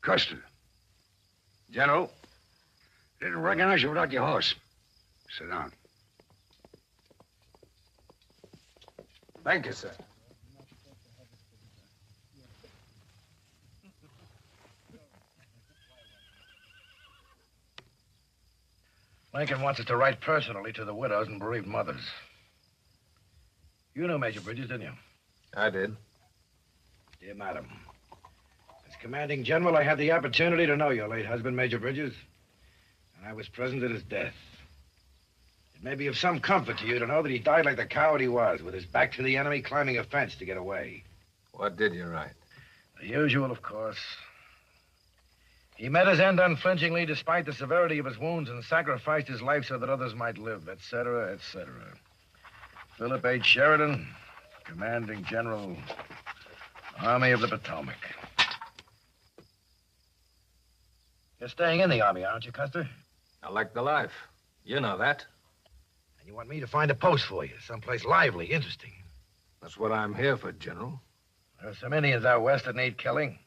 Custer. General? Didn't recognize you without your horse. Sit down. Thank you, sir. Lincoln wants us to write personally to the widows and bereaved mothers. You knew Major Bridges, didn't you? I did. Dear Madam, as commanding general, I had the opportunity to know your late husband, Major Bridges, and I was present at his death. It may be of some comfort to you to know that he died like the coward he was, with his back to the enemy, climbing a fence to get away. What did you write? The usual, of course. He met his end unflinchingly despite the severity of his wounds and sacrificed his life so that others might live, etc., etc. Philip H. Sheridan, commanding general, Army of the Potomac. You're staying in the Army, aren't you, Custer? I like the life. You know that. And you want me to find a post for you, someplace lively, interesting. That's what I'm here for, General. There are some Indians out west that need killing.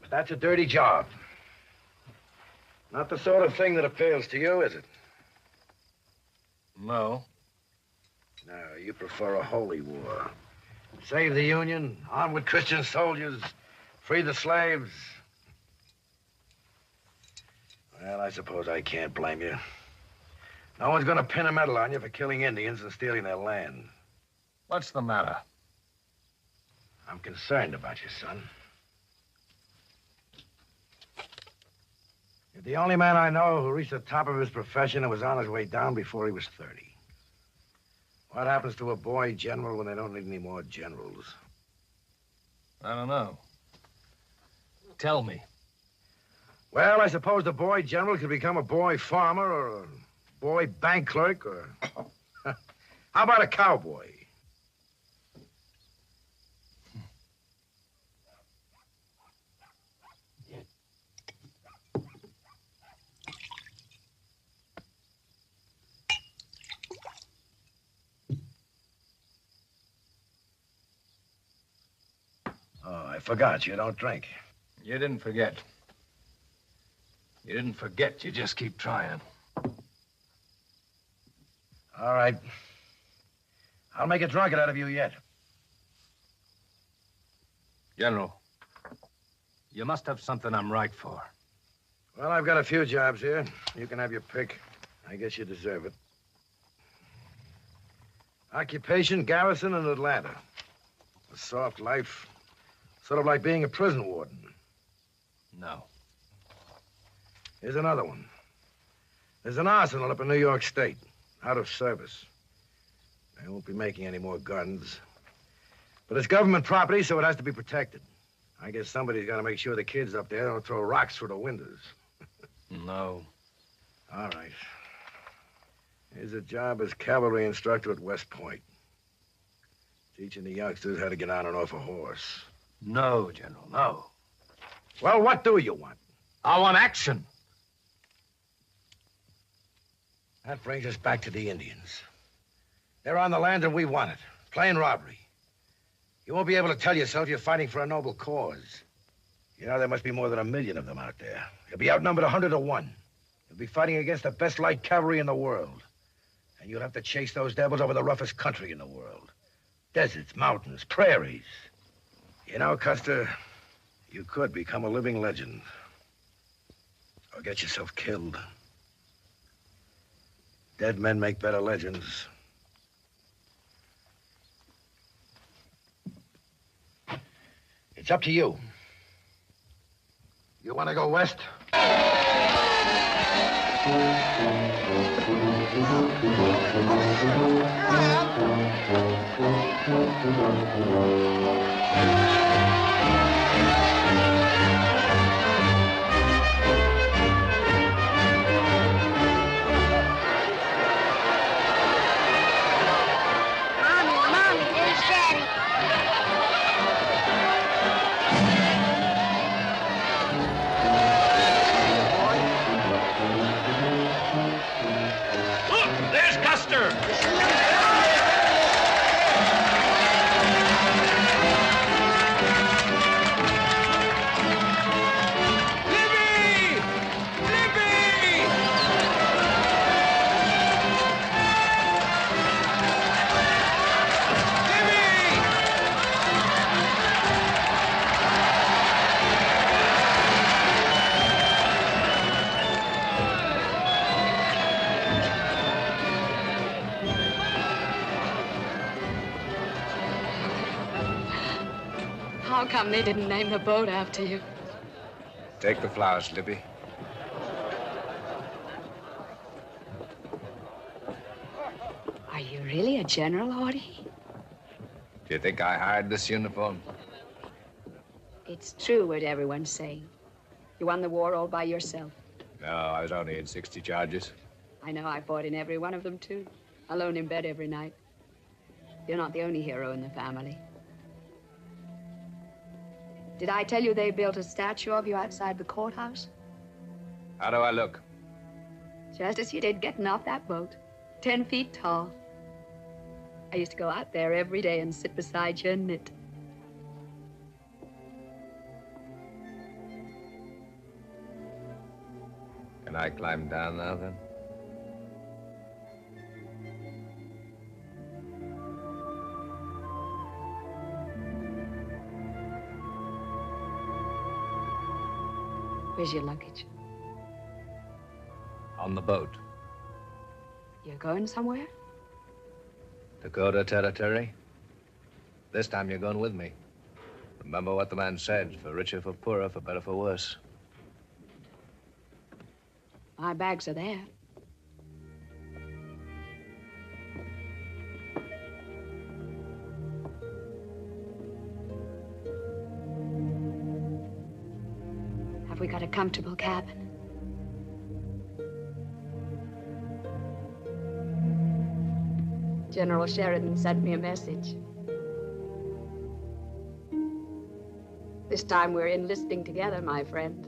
But that's a dirty job. Not the sort of thing that appeals to you, is it? No. No, you prefer a holy war. Save the Union, on with Christian soldiers, free the slaves. Well, I suppose I can't blame you. No one's gonna pin a medal on you for killing Indians and stealing their land. What's the matter? I'm concerned about you, son. You're the only man I know who reached the top of his profession and was on his way down before he was 30. What happens to a boy general when they don't need any more generals? I don't know. Tell me. Well, I suppose the boy general could become a boy farmer or a boy bank clerk or... How about a cowboy? Oh, I forgot. You don't drink. You didn't forget. You didn't forget. You just keep trying. All right. I'll make a drunkard out of you yet. General, you must have something I'm right for. Well, I've got a few jobs here. You can have your pick. I guess you deserve it. Occupation, garrison in Atlanta. A soft life. Sort of like being a prison warden. No. Here's another one. There's an arsenal up in New York State, out of service. They won't be making any more guns. But it's government property, so it has to be protected. I guess somebody's got to make sure the kids up there don't throw rocks through the windows. No. All right. Here's a job as cavalry instructor at West Point. Teaching the youngsters how to get on and off a horse. No, General, no. Well, what do you want? I want action. That brings us back to the Indians. They're on the land and we want it. Plain robbery. You won't be able to tell yourself you're fighting for a noble cause. You know, there must be more than 1 million of them out there. You'll be outnumbered 100 to 1. You'll be fighting against the best light cavalry in the world. And you'll have to chase those devils over the roughest country in the world. Deserts, mountains, prairies. You know, Custer, you could become a living legend. Or get yourself killed. Dead men make better legends. It's up to you. You want to go west? Mommy, there's Daddy. Look, there's Custer. How come they didn't name the boat after you? Take the flowers, Libby. Are you really a general, Horty? Do you think I hired this uniform? It's true what everyone's saying. You won the war all by yourself. No, I was only in 60 charges. I know I fought in every one of them, too. Alone in bed every night. You're not the only hero in the family. Did I tell you they built a statue of you outside the courthouse? How do I look? Just as you did getting off that boat. 10 feet tall. I used to go out there every day and sit beside you and knit. Can I climb down now, then? Where's your luggage? On the boat. You're going somewhere? Dakota Territory. This time you're going with me. Remember what the man said, for richer, for poorer, for better, for worse. My bags are there. Have we got a comfortable cabin? General Sheridan sent me a message. This time we're enlisting together, my friend.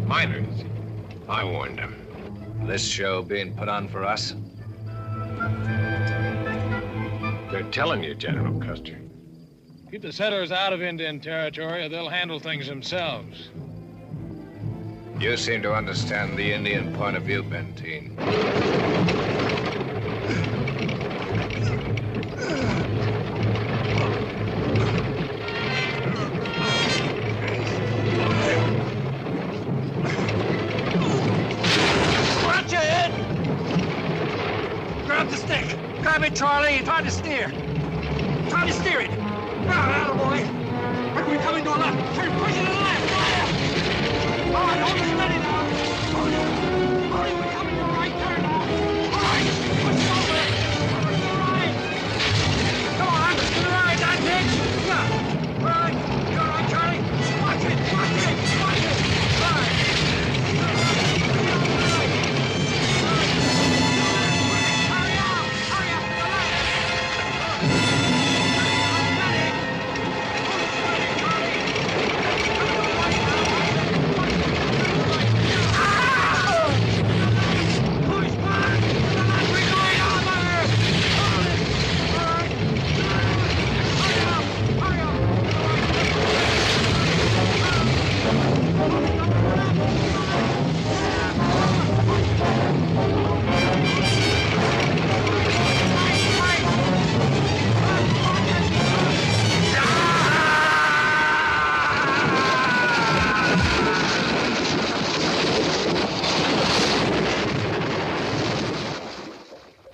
Miners. I warned them. This show being put on for us? They're telling you, General Custer. Keep the settlers out of Indian Territory or they'll handle things themselves. You seem to understand the Indian point of view, Benteen. Grab it, Charlie. Try to steer. Try to steer it. Now, boy. We're coming to a left. Turn, push it to the left. All right, hold it steady now. Hurry, we're coming to a right turn now. All right, push it over. Over to the right. Come on, to the right. That's it. Yeah. All right. You're all right, Charlie. Watch it. Watch it. Watch it. All right.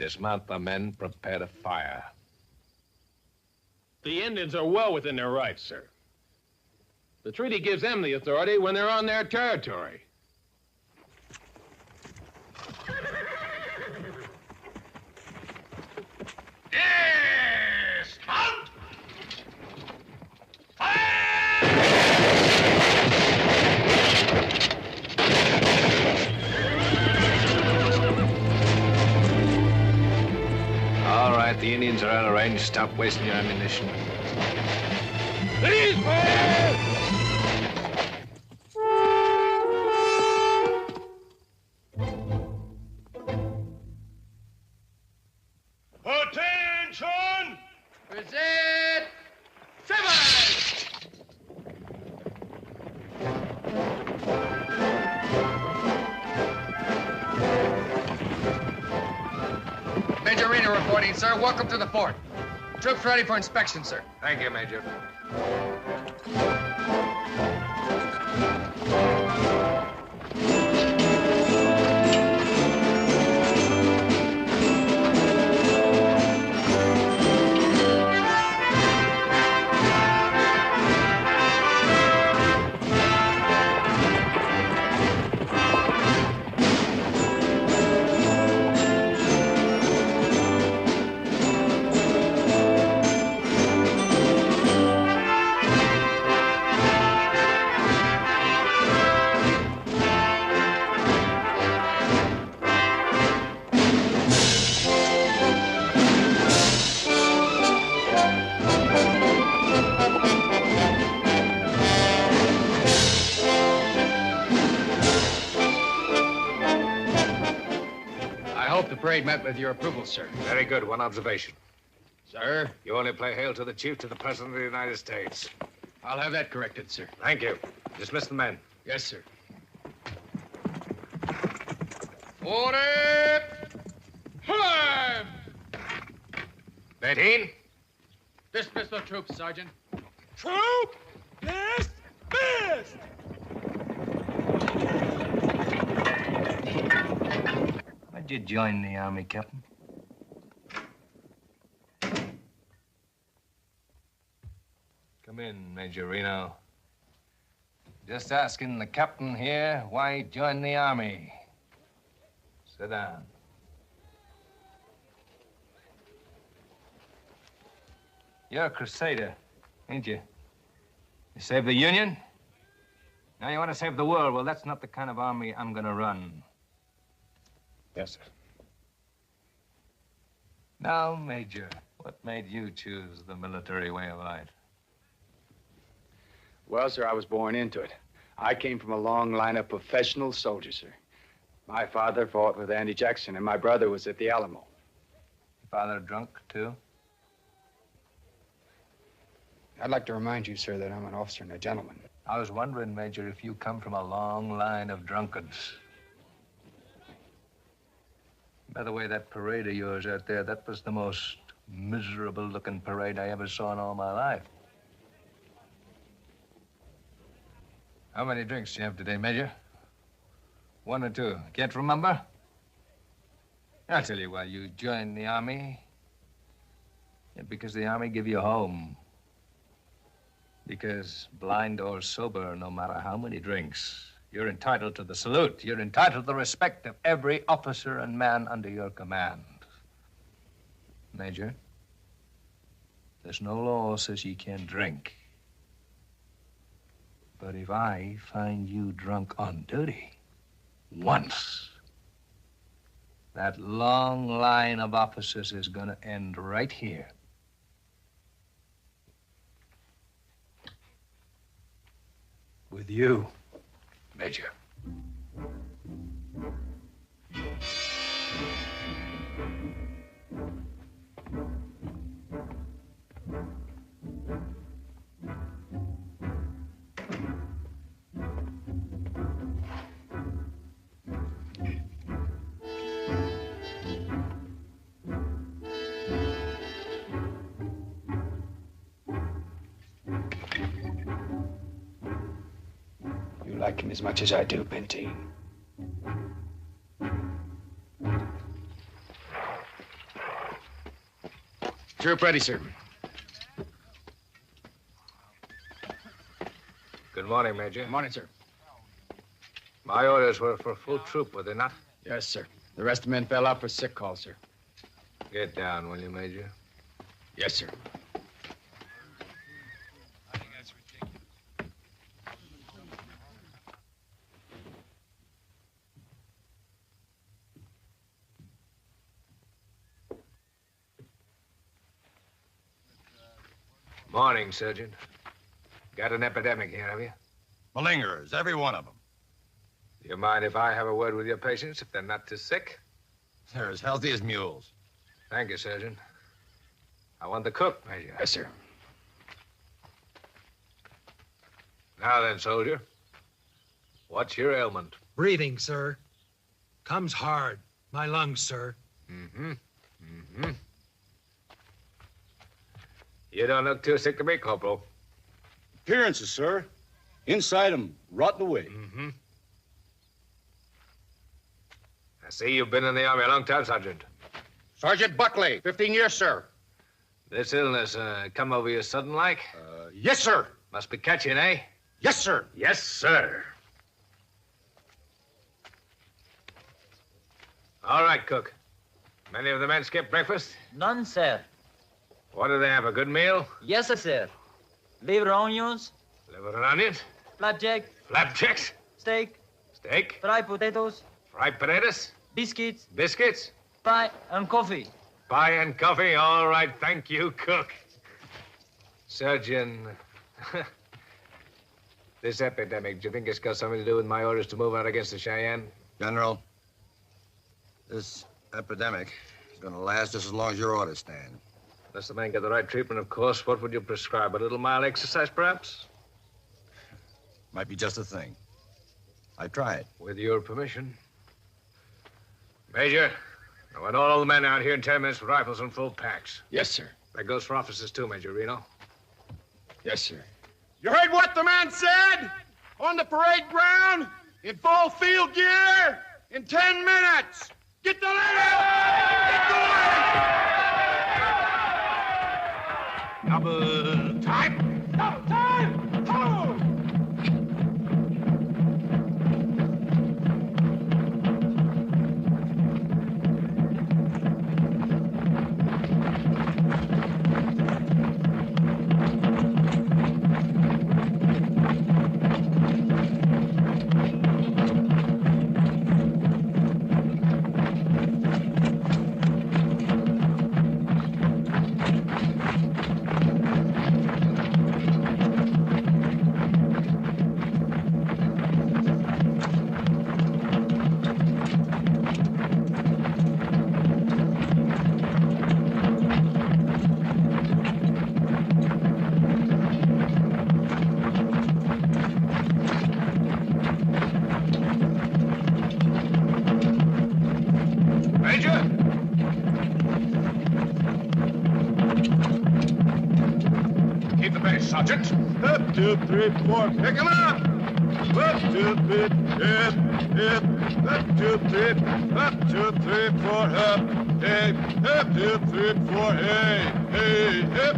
Dismount the men, prepare to fire. The Indians are well within their rights, sir. The treaty gives them the authority when they're on their territory. Dismount! All right, the Indians are out of range. Stop wasting your ammunition. Please fire! Attention! Present! Seven! Major Reno reporting, sir. Welcome to the fort. Troops ready for inspection, sir. Thank you, Major. The parade met with your approval, sir. Very good. One observation. Sir? You only play hail to the chief, to the President of the United States. I'll have that corrected, sir. Thank you. Dismiss the men. Yes, sir. Order! Time! 13. Dismiss the troops, Sergeant. Troop! Dismissed! Why'd you join the Army, Captain? Come in, Major Reno. Just asking the captain here why he joined the Army. Sit down. You're a crusader, ain't you? You saved the Union? Now you want to save the world. Well, that's not the kind of army I'm gonna run. Yes, sir. Now, Major, what made you choose the military way of life? Well, sir, I was born into it. I came from a long line of professional soldiers, sir. My father fought with Andy Jackson, and my brother was at the Alamo. Your father drunk, too? I'd like to remind you, sir, that I'm an officer and a gentleman. I was wondering, Major, if you come from a long line of drunkards. By the way, that parade of yours out there, that was the most miserable-looking parade I ever saw in all my life. How many drinks do you have today, Major? 1 or 2? Can't remember? I'll tell you why you joined the Army. Yeah, because the Army give you a home. Because blind or sober, no matter how many drinks, you're entitled to the salute. You're entitled to the respect of every officer and man under your command. Major, there's no law says you can't drink. But if I find you drunk on duty, once, that long line of officers is gonna end right here. With you, Major. You like him as much as I do, Benteen. Troop ready, sir. Good morning, Major. Good morning, sir. My orders were for full troop, were they not? Yes, sir. The rest of the men fell out for sick call, sir. Get down, will you, Major? Yes, sir. Morning, Sergeant. Got an epidemic here, have you? Malingerers, every one of them. Do you mind if I have a word with your patients if they're not too sick? They're as healthy as mules. Thank you, Sergeant. I want the cook, Major. Yes, sir. Now then, soldier. What's your ailment? Breathing, sir. Comes hard. My lungs, sir. You don't look too sick to me, Corporal. Appearances, sir. Inside them, rotting away. I see you've been in the Army a long time, Sergeant. Sergeant Buckley, 15 years, sir. This illness come over you sudden like? Yes, sir. Must be catching, eh? Yes, sir. Yes, sir. All right, cook. Many of the men skip breakfast? None, sir. What do they have, a good meal? Yes, sir. Liver onions, Liver and onions? flapjack, Flapjacks? steak, Steak? fried potatoes, Fried potatoes? biscuits, Biscuits? pie, and coffee. Pie and coffee? All right, thank you, cook. Surgeon, this epidemic, do you think it's got something to do with my orders to move out against the Cheyenne? General, this epidemic is going to last just as long as your orders stand. Unless the men get the right treatment, of course. What would you prescribe? A little mild exercise, perhaps? Might be just a thing. I'd try it. With your permission. Major, I want all the men out here in 10 minutes with rifles and full packs. Yes, sir. That goes for officers, too, Major Reno. Yes, sir. You heard what the man said? On the parade ground, in full field gear, in 10 minutes. Get the letter! Get going! Double time! Double time! Ho! Sergeant. Up, 2, 3, 4. Pick him up. Up, 2, 3, hip, hip. Up, 2, 3. Up, 2, 3, 4. Up, hey. Up, 2, 3, 4. Hey, hey, hip.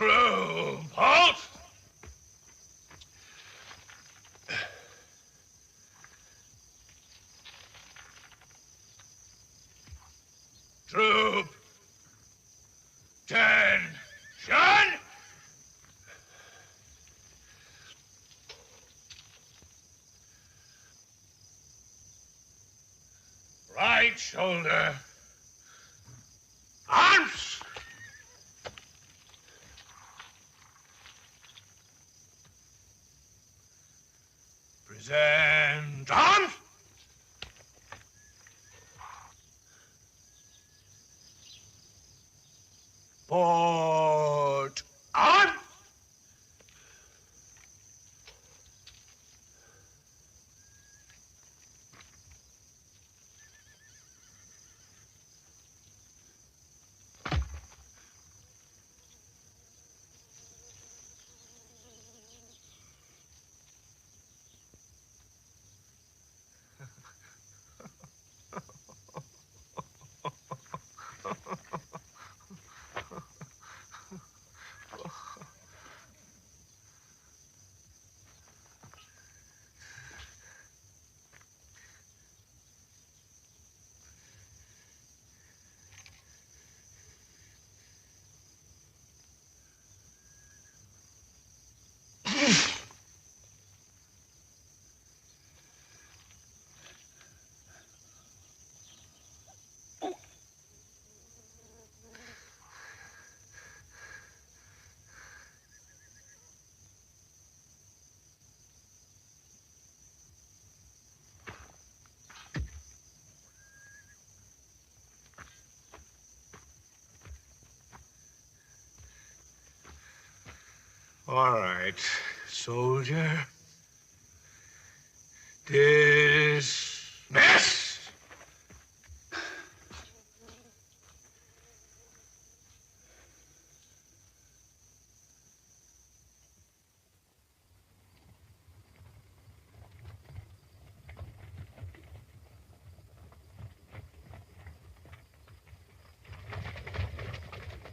Troop, halt! Troop, attention! Right shoulder. Arms! Present arms! Port arms! All right, soldier. Dismiss!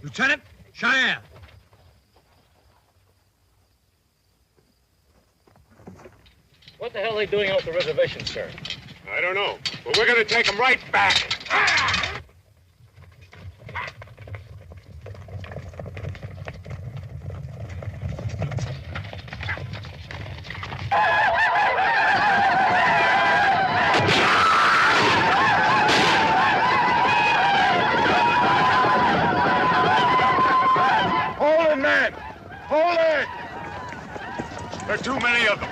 Lieutenant Cheyenne. What the hell are they doing out at the reservation, sir? I don't know, but we're gonna take them right back. Hold it, man! Hold it! There are too many of them.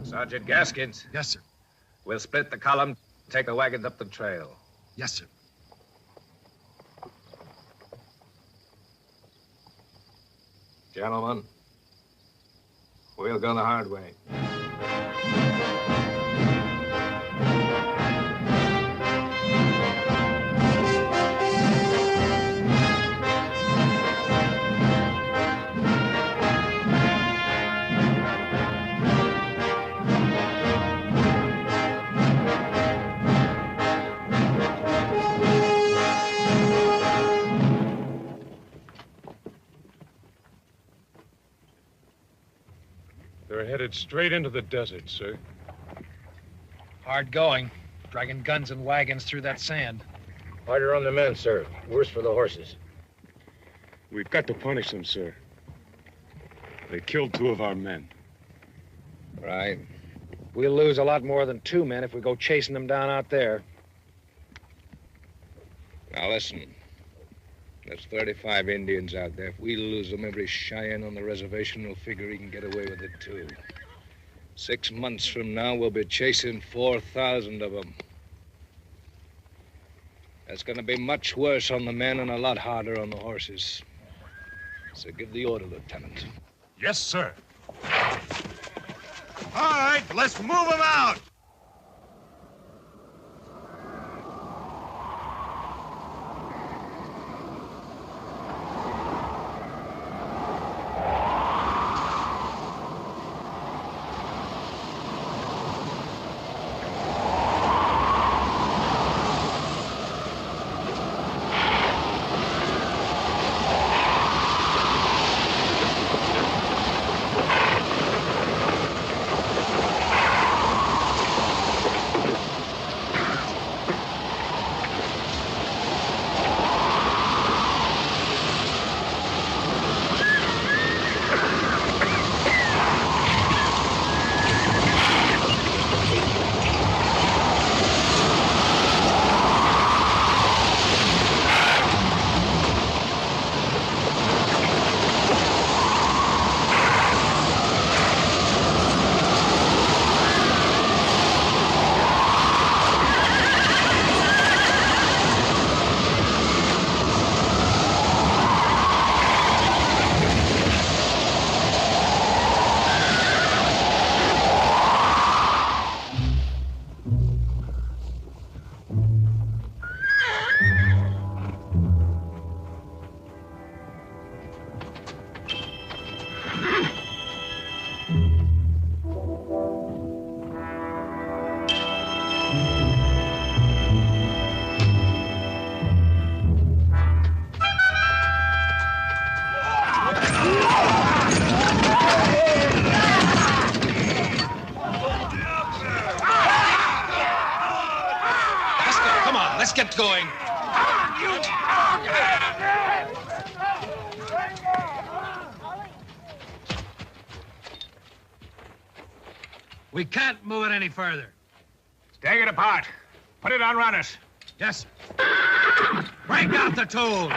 Sergeant Gaskins. Yes, sir. We'll split the column, take the wagons up the trail. Yes, sir. Gentlemen, we'll go the hard way. headed straight into the desert, sir. Hard going, dragging guns and wagons through that sand. Harder on the men, sir. Worse for the horses. We've got to punish them, sir. They killed 2 of our men. Right. We'll lose a lot more than 2 men if we go chasing them down out there. Now listen. There's 35 Indians out there. If we lose them, every Cheyenne on the reservation will figure he can get away with it, too. 6 months from now, we'll be chasing 4,000 of them. That's going to be much worse on the men and a lot harder on the horses. So give the order, Lieutenant. Yes, sir. All right, let's move them out. Let's get going. We can't move it any further. Take it apart. Put it on runners. Yes, sir. Break out the tools.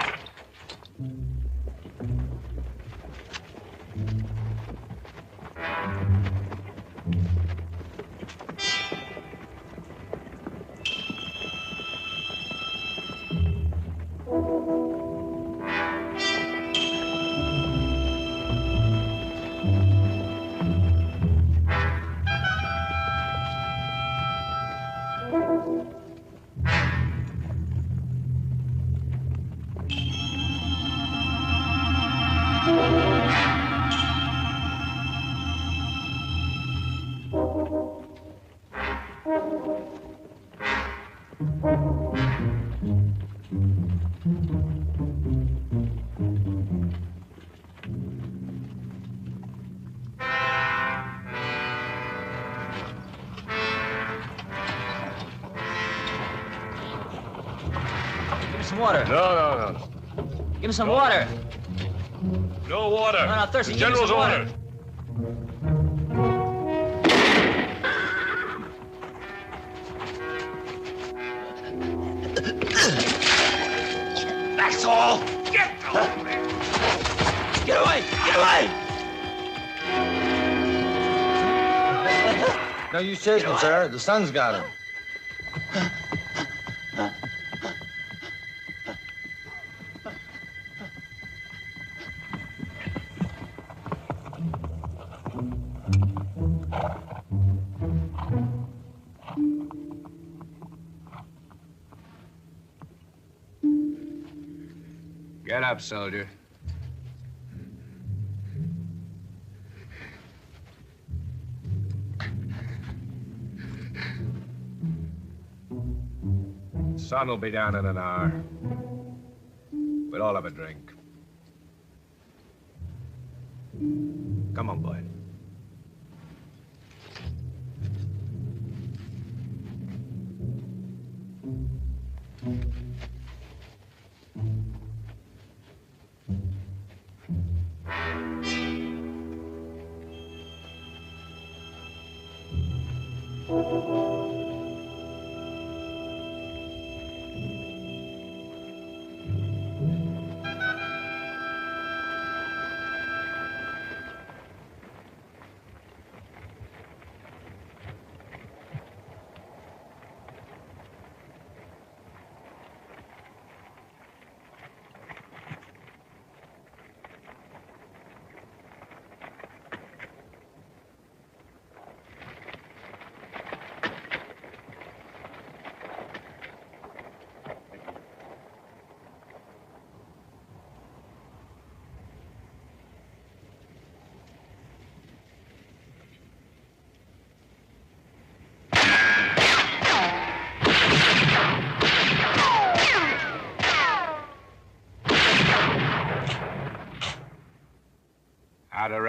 Some water. No. Give me some water. No water. I'm not thirsty. The Give me general's some water. order. That's all. Get away. Get away! Get away! No use chasing him, sir. The sun's got him. Get up, soldier. Sun will be down in an hour. We'll all have a drink. Come on, boy.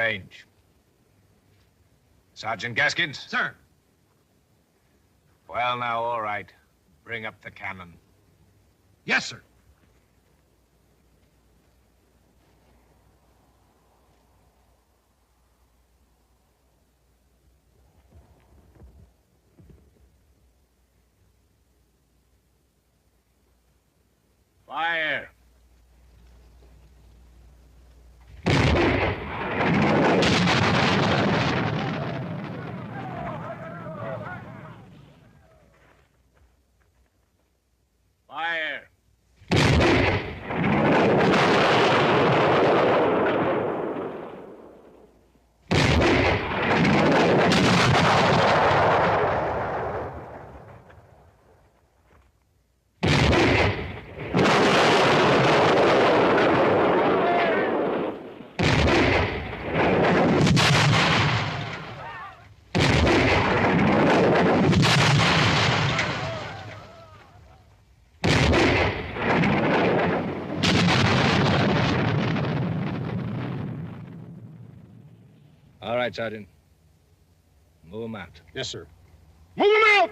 range. Sergeant Gaskins? Sir. Well, now, all right. Bring up the cannon. Yes, sir. Fire! Fire! All right, Sergeant. Move them out. Yes, sir. Move him out!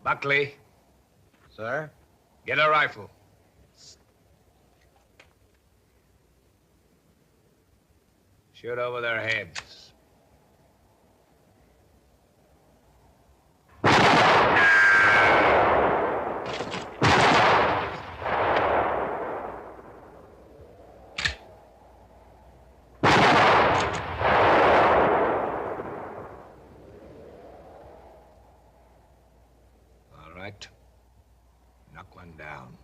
Buckley, Sir? get a rifle. Shoot over their heads. All right. Knock one down.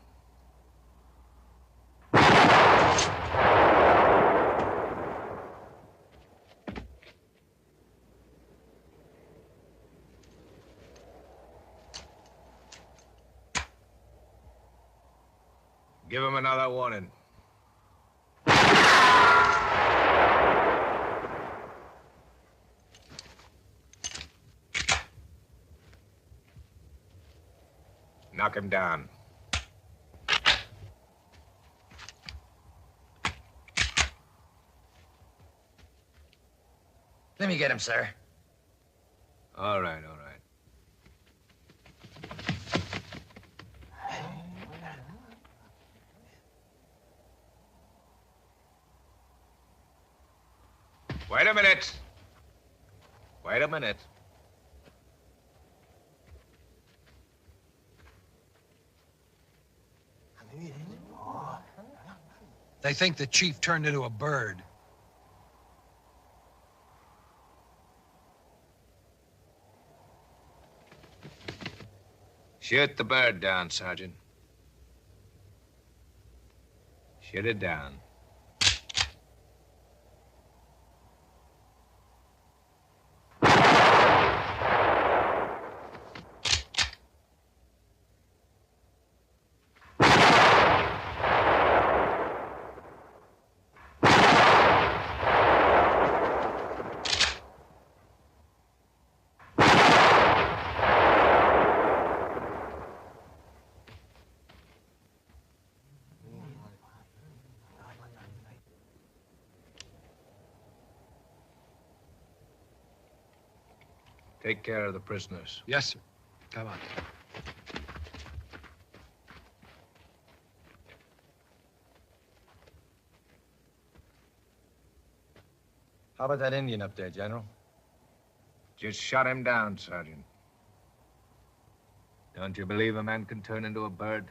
Give him another warning. Knock him down. Let me get him, sir. All right, all right. Wait a minute. Wait a minute. They think the chief turned into a bird. Shoot the bird down, Sergeant. Shoot it down. Take care of the prisoners. Yes, sir. Come on. How about that Indian up there, General? Just shot him down, Sergeant. Don't you believe a man can turn into a bird?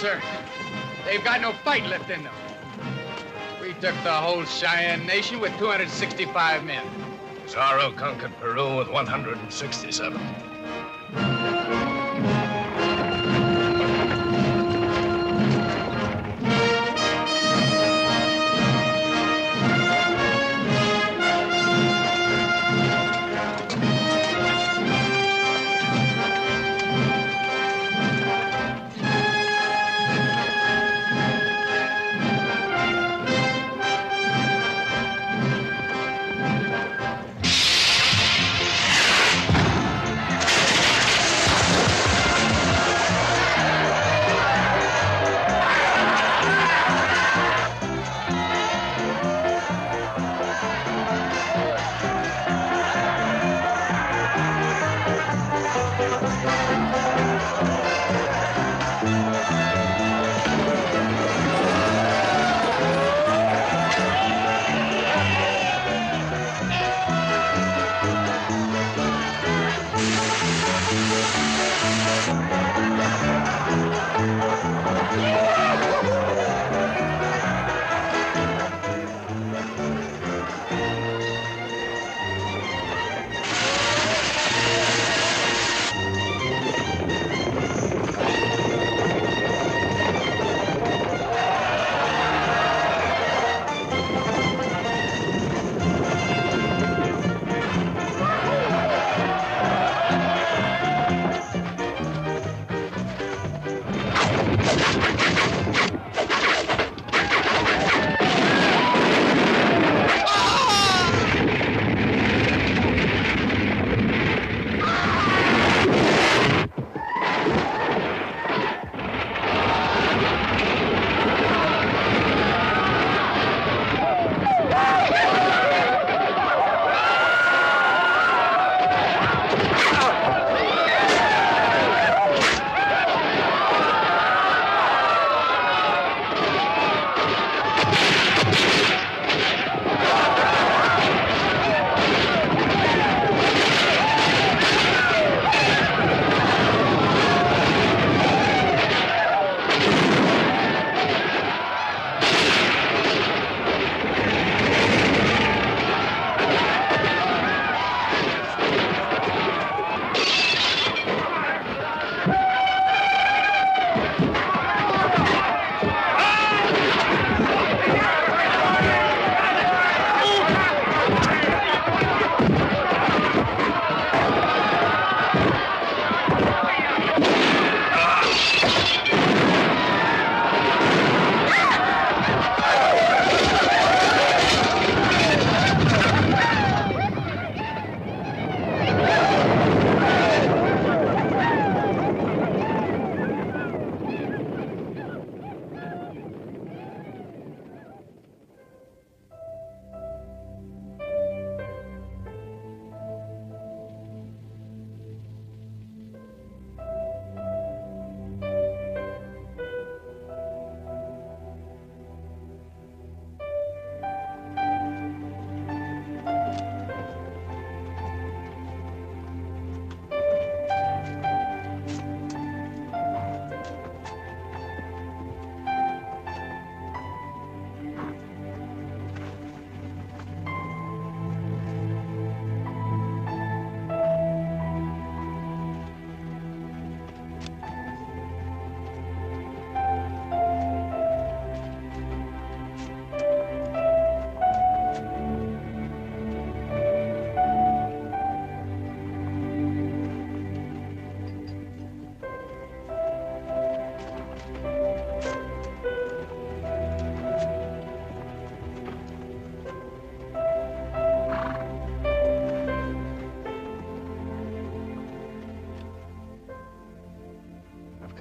sir. They've got no fight left in them. We took the whole Cheyenne Nation with 265 men. Pizarro conquered Peru with 167.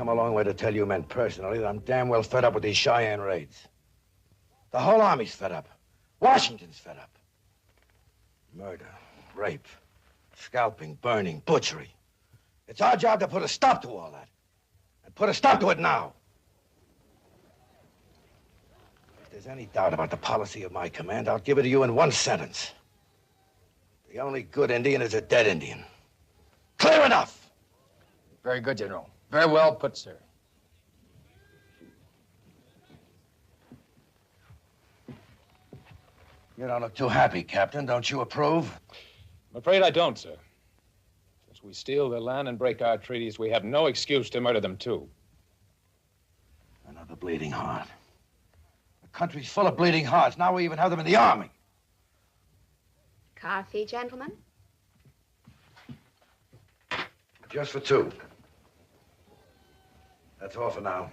Come a long way to tell you men personally that I'm damn well fed up with these Cheyenne raids. The whole army's fed up. Washington's fed up. Murder, rape, scalping, burning, butchery. It's our job to put a stop to all that. And put a stop to it now. If there's any doubt about the policy of my command, I'll give it to you in one sentence. The only good Indian is a dead Indian. Clear enough! Very good, General. Very well put, sir. You don't look too happy, Captain. Don't you approve? I'm afraid I don't, sir. Since we steal their land and break our treaties, we have no excuse to murder them, too. Another bleeding heart. The country's full of bleeding hearts. Now we even have them in the army. Coffee, gentlemen? Just for two. That's all for now.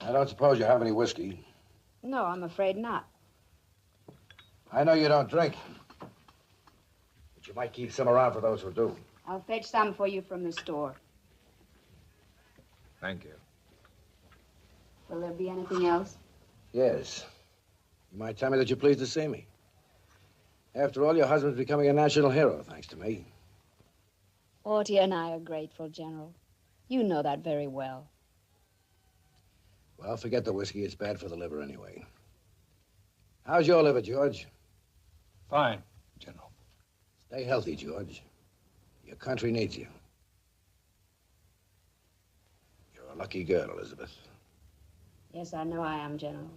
I don't suppose you have any whiskey. No, I'm afraid not. I know you don't drink. But you might keep some around for those who do. I'll fetch some for you from the store. Thank you. Will there be anything else? Yes. You might tell me that you're pleased to see me. After all, your husband's becoming a national hero, thanks to me. Audie and I are grateful, General. You know that very well. Well, forget the whiskey. It's bad for the liver anyway. How's your liver, George? Fine, General. Stay healthy, George. Your country needs you. You're a lucky girl, Elizabeth. Yes, I know I am, General.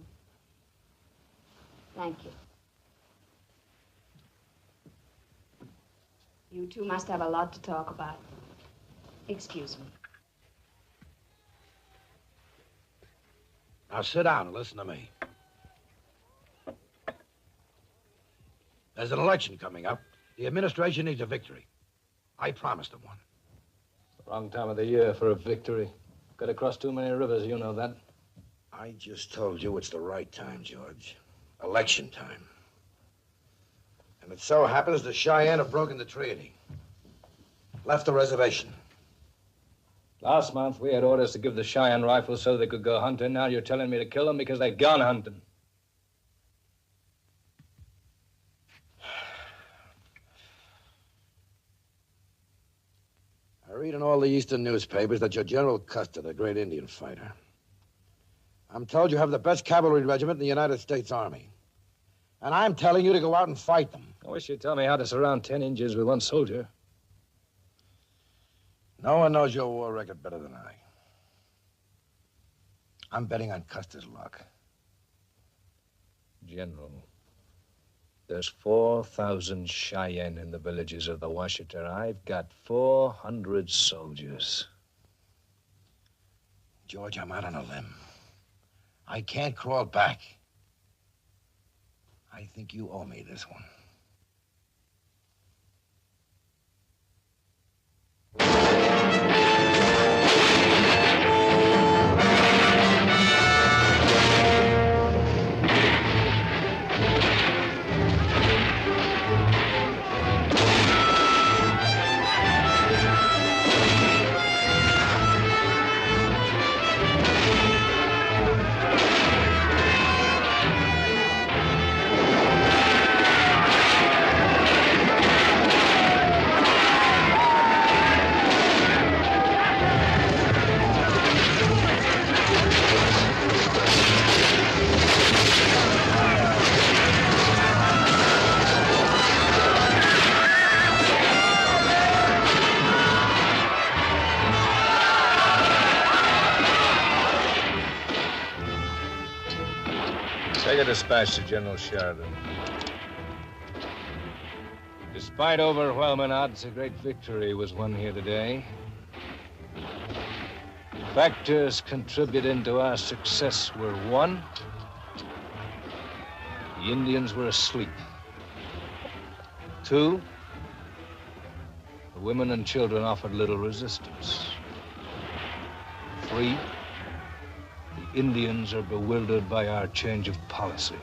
Thank you. You two must have a lot to talk about. Excuse me. Now sit down and listen to me. There's an election coming up. The administration needs a victory. I promised them one. It's the wrong time of the year for a victory. Got to cross too many rivers, you know that. I just told you it's the right time, George. Election time. And it so happens the Cheyenne have broken the treaty. Left the reservation. Last month, we had orders to give the Cheyenne rifles so they could go hunting. Now you're telling me to kill them because they've gone hunting. I read in all the eastern newspapers that you're General Custer, the great Indian fighter. I'm told you have the best cavalry regiment in the United States Army. And I'm telling you to go out and fight them. I wish you'd tell me how to surround 10 Indians with one soldier. No one knows your war record better than I. I'm betting on Custer's luck. General, there's 4,000 Cheyenne in the villages of the Washita. I've got 400 soldiers. George, I'm out on a limb. I can't crawl back. I think you owe me this one. Take a dispatch to General Sheridan. Despite overwhelming odds, a great victory was won here today. Factors contributing to our success were: one, the Indians were asleep. Two, the women and children offered little resistance. Three, the Indians are bewildered by our change of policy.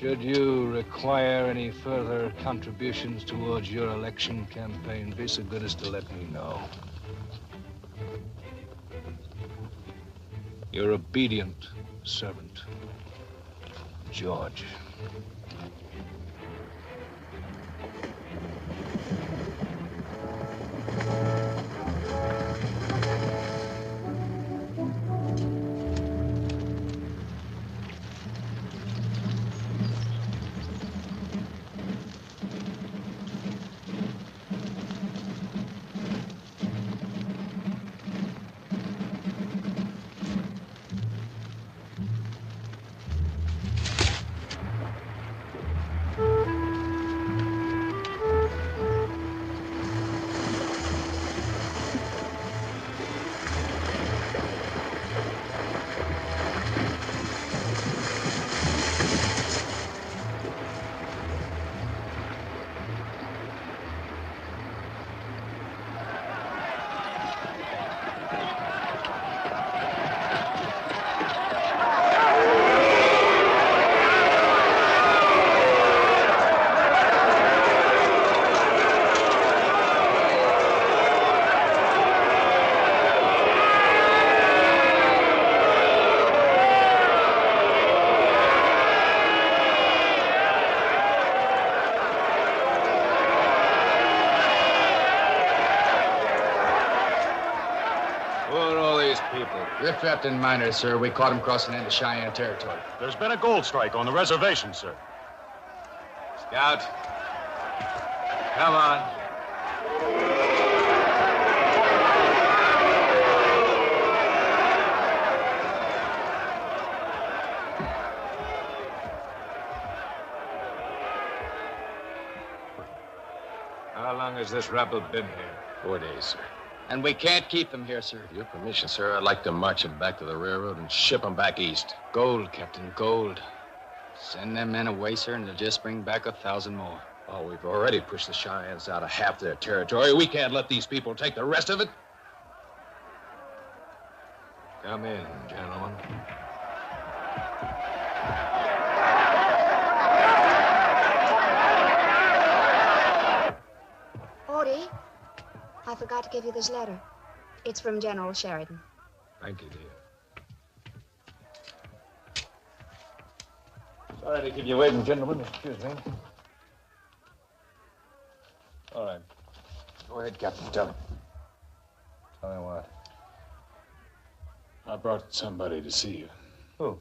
Should you require any further contributions towards your election campaign, be so good as to let me know. Your obedient servant, George. Riff-raffed miners, sir. We caught them crossing into Cheyenne Territory. There's been a gold strike on the reservation, sir. Scout. Come on. How long has this rabble been here? 4 days, sir. And we can't keep them here, sir. With your permission, sir, I'd like to march them back to the railroad and ship them back east. Gold, Captain, gold. Send them men away, sir, and they'll just bring back 1,000 more. Oh, we've already pushed the Cheyennes out of half their territory. We can't let these people take the rest of it. Come in, gentlemen. Odie, I forgot to give you this letter. It's from General Sheridan. Thank you, dear. Sorry to keep you waiting, gentlemen. Excuse me. All right. Go ahead, Captain. Tell him. Tell me what? I brought somebody to see you. Who?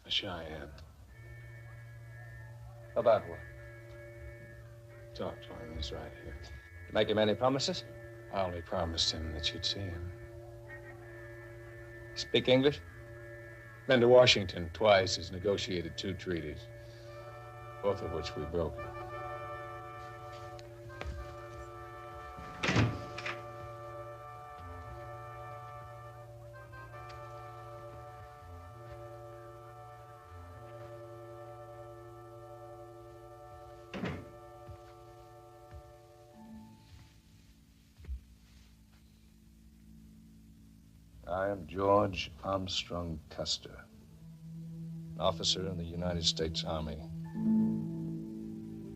A Cheyenne. About what? Talk to him. He's right here. You make him any promises? I only promised him that you'd see him. Speak English? Been to Washington twice. Has negotiated 2 treaties, both of which we broke. I am George Armstrong Custer, an officer in the United States Army.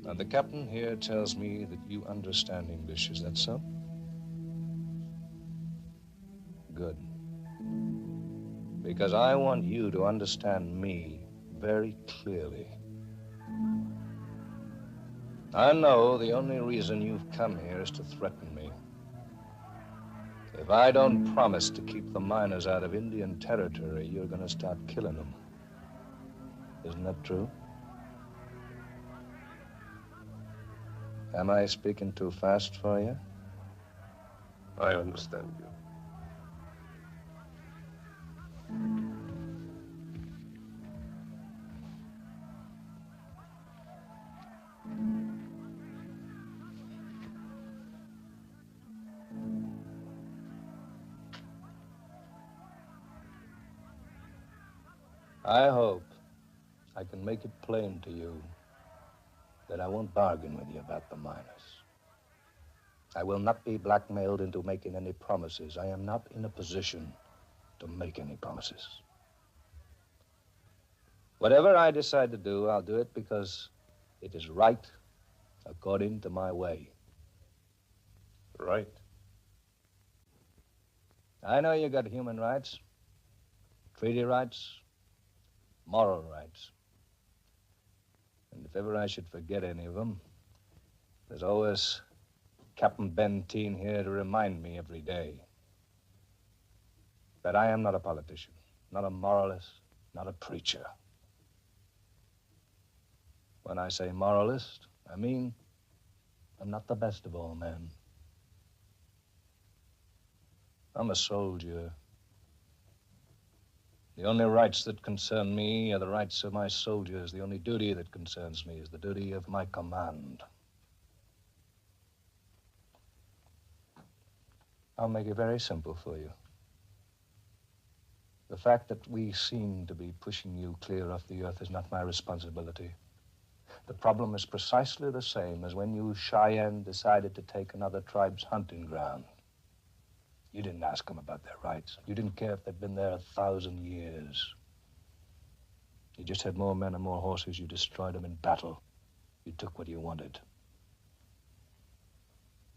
Now, the captain here tells me that you understand English. Is that so? Good. Because I want you to understand me very clearly. I know the only reason you've come here is to threaten me. If I don't promise to keep the miners out of Indian territory, you're going to start killing them. Isn't that true? Am I speaking too fast for you? I understand you. I hope I can make it plain to you that I won't bargain with you about the miners. I will not be blackmailed into making any promises. I am not in a position to make any promises. Whatever I decide to do, I'll do it because it is right according to my way. Right. I know you got human rights, treaty rights, moral rights. And if ever I should forget any of them, there's always Captain Benteen here to remind me every day that I am not a politician, not a moralist, not a preacher. When I say moralist, I mean I'm not the best of all men. I'm a soldier. The only rights that concern me are the rights of my soldiers. The only duty that concerns me is the duty of my command. I'll make it very simple for you. The fact that we seem to be pushing you clear off the earth is not my responsibility. The problem is precisely the same as when you Cheyenne decided to take another tribe's hunting ground. You didn't ask them about their rights. You didn't care if they'd been there 1,000 years. You just had more men and more horses. You destroyed them in battle. You took what you wanted.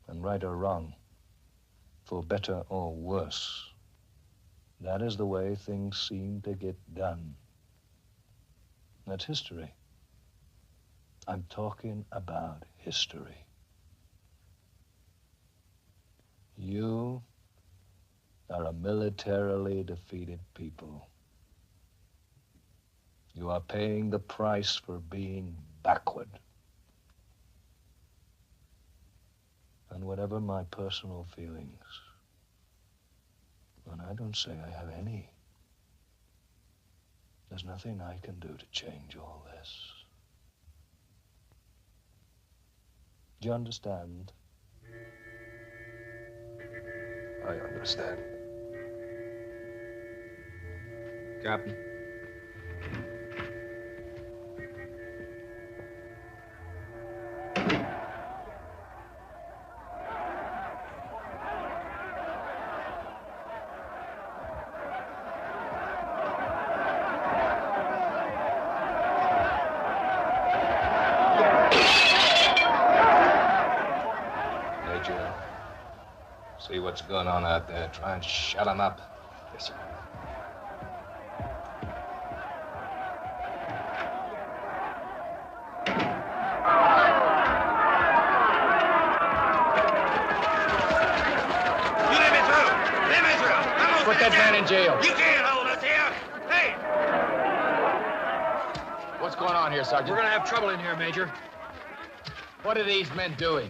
And right or wrong, for better or worse, that is the way things seem to get done. That's history. I'm talking about history. You are a militarily defeated people. You are paying the price for being backward. And whatever my personal feelings, and I don't say I have any, there's nothing I can do to change all this. Do you understand? I understand. Captain. Major, see what's going on out there. Try and shut them up. Yes, sir. Put that man in jail. You can't hold us here. Hey! What's going on here, Sergeant? We're gonna have trouble in here, Major. What are these men doing?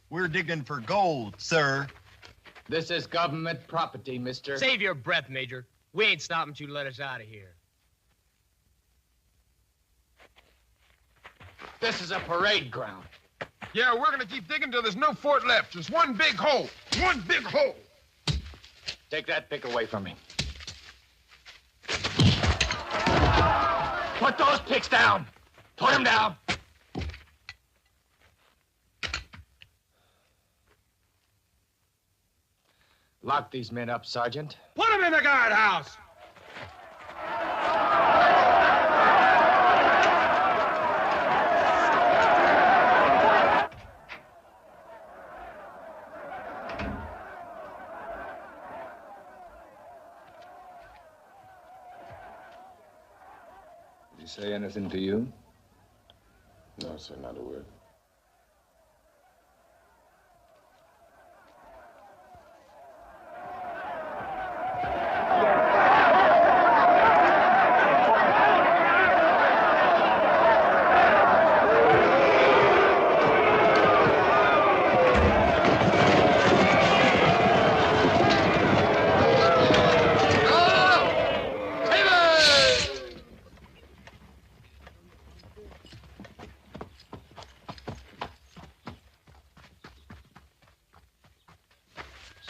We're digging for gold, sir. This is government property, mister. Save your breath, Major. We ain't stopping you to let us out of here. This is a parade ground. Yeah, we're gonna keep digging till there's no fort left. Just one big hole. One big hole. Take that pick away from me. Put those picks down. Put them down. Lock these men up, Sergeant. Put them in the guardhouse! Did he say anything to you? No, sir, not a word.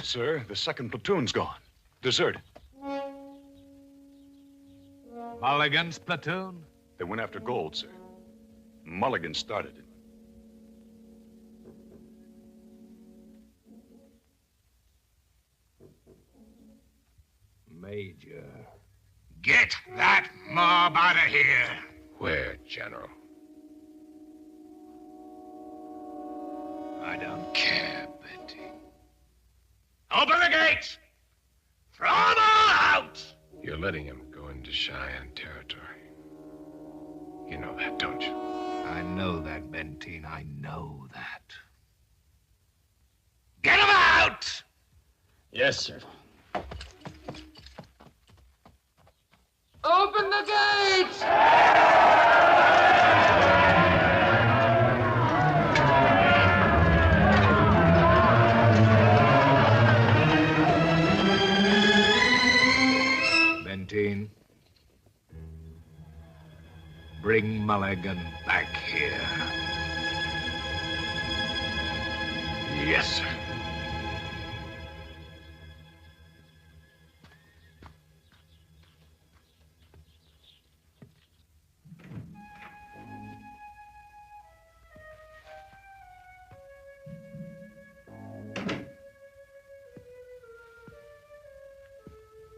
Sir, the second platoon's gone. Deserted. Mulligan's platoon? They went after gold, sir. Mulligan started it. Major. Get that mob out of here. Where, General? I don't care, Betty. Open the gates! Throw them all out! You're letting him go into Cheyenne territory. You know that, don't you? I know that, Benteen. I know that. Get them out! Yes, sir. Open the gates! Benteen, bring Mulligan back here. Yes, sir.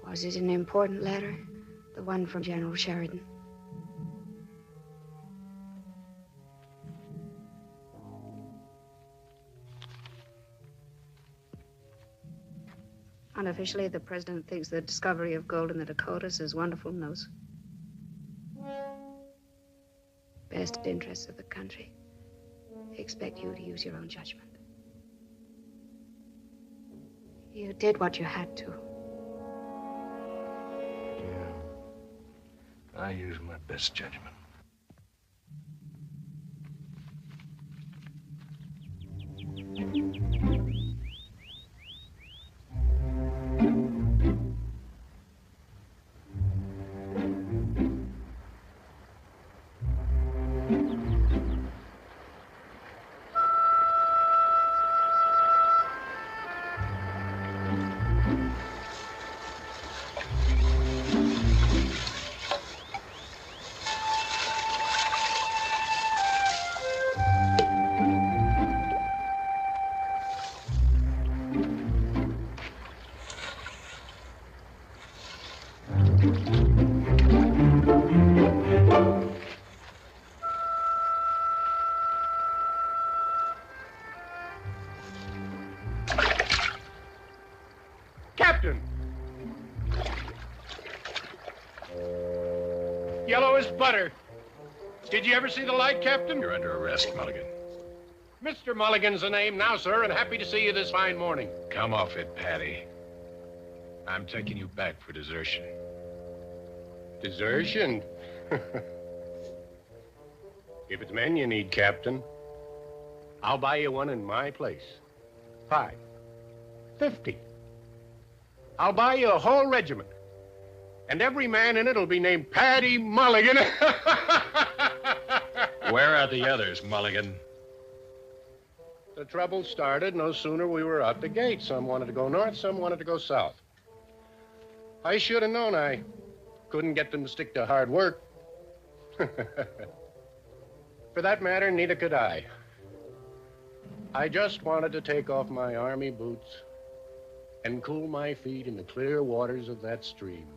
Was it an important letter? The one from General Sheridan? Unofficially, the president thinks the discovery of gold in the Dakotas is wonderful news. Best interests of the country. They expect you to use your own judgment. You did what you had to. I use my best judgment. Captain! Yellow as butter. Did you ever see the light, Captain? You're under arrest, Mulligan. Mr. Mulligan's the name now, sir, and happy to see you this fine morning. Come off it, Patty. I'm taking you back for desertion. Desertion? If it's men you need, Captain, I'll buy you one in my place. 5. 50. I'll buy you a whole regiment. And every man in it'll be named Paddy Mulligan. Where are the others, Mulligan? The trouble started no sooner we were out the gate. Some wanted to go north, some wanted to go south. I should have known I couldn't get them to stick to hard work. For that matter, neither could I. I just wanted to take off my army boots and cool my feet in the clear waters of that stream.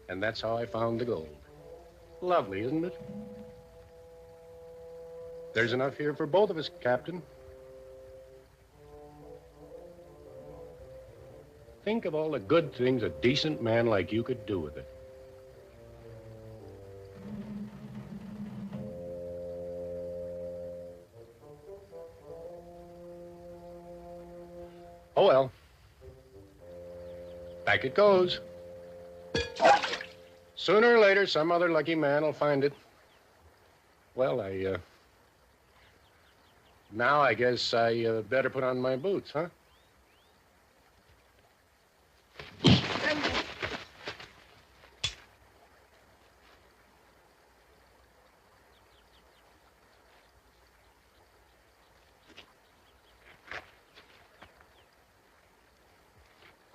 And that's how I found the gold. Lovely, isn't it? There's enough here for both of us, Captain. Think of all the good things a decent man like you could do with it. Oh, well. Back it goes. Sooner or later, some other lucky man will find it. Well, now I guess I better put on my boots, huh?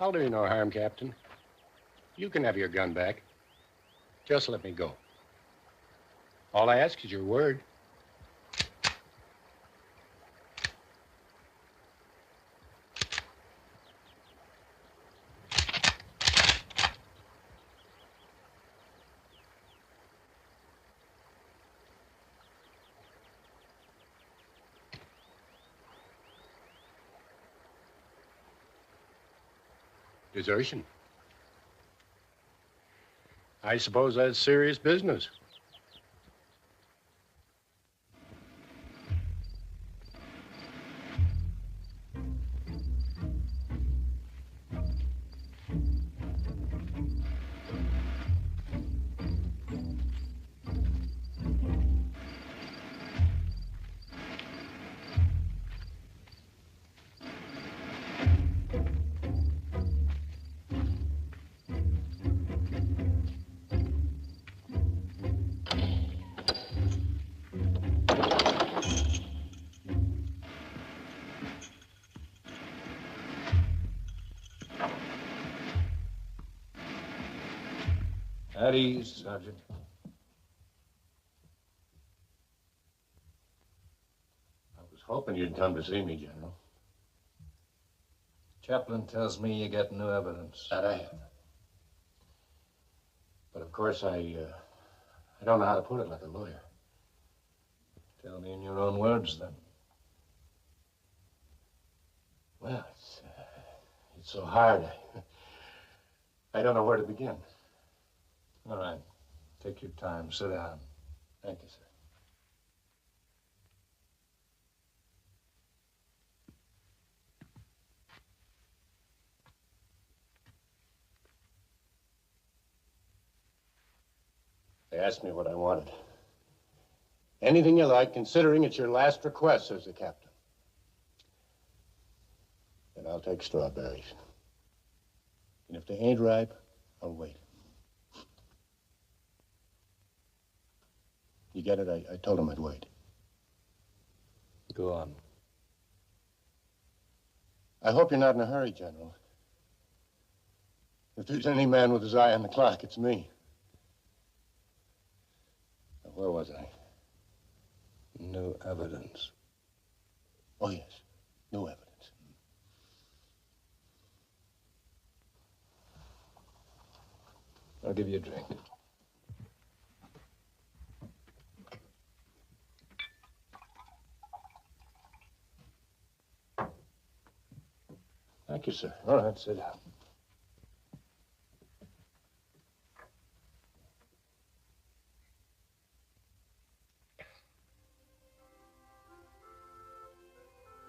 I'll do you no harm, Captain. You can have your gun back. Just let me go. All I ask is your word. Desertion. I suppose that's serious business. At ease, Sergeant. I was hoping you'd come to see me, General. Chaplain tells me you get new evidence. That I have. But of course, I don't know how to put it like a lawyer. Tell me in your own words, then. Well, it's so hard. I don't know where to begin. All right. Take your time. Sit down. Thank you, sir. They asked me what I wanted. Anything you like, considering it's your last request, says the captain. Then I'll take strawberries. And if they ain't ripe, I'll wait. You get it? I told him I'd wait. Go on. I hope you're not in a hurry, General. If there's any man with his eye on the clock, it's me. Now, where was I? New evidence. Oh, yes. New evidence. I'll give you a drink. Thank you, sir. All right, sit down.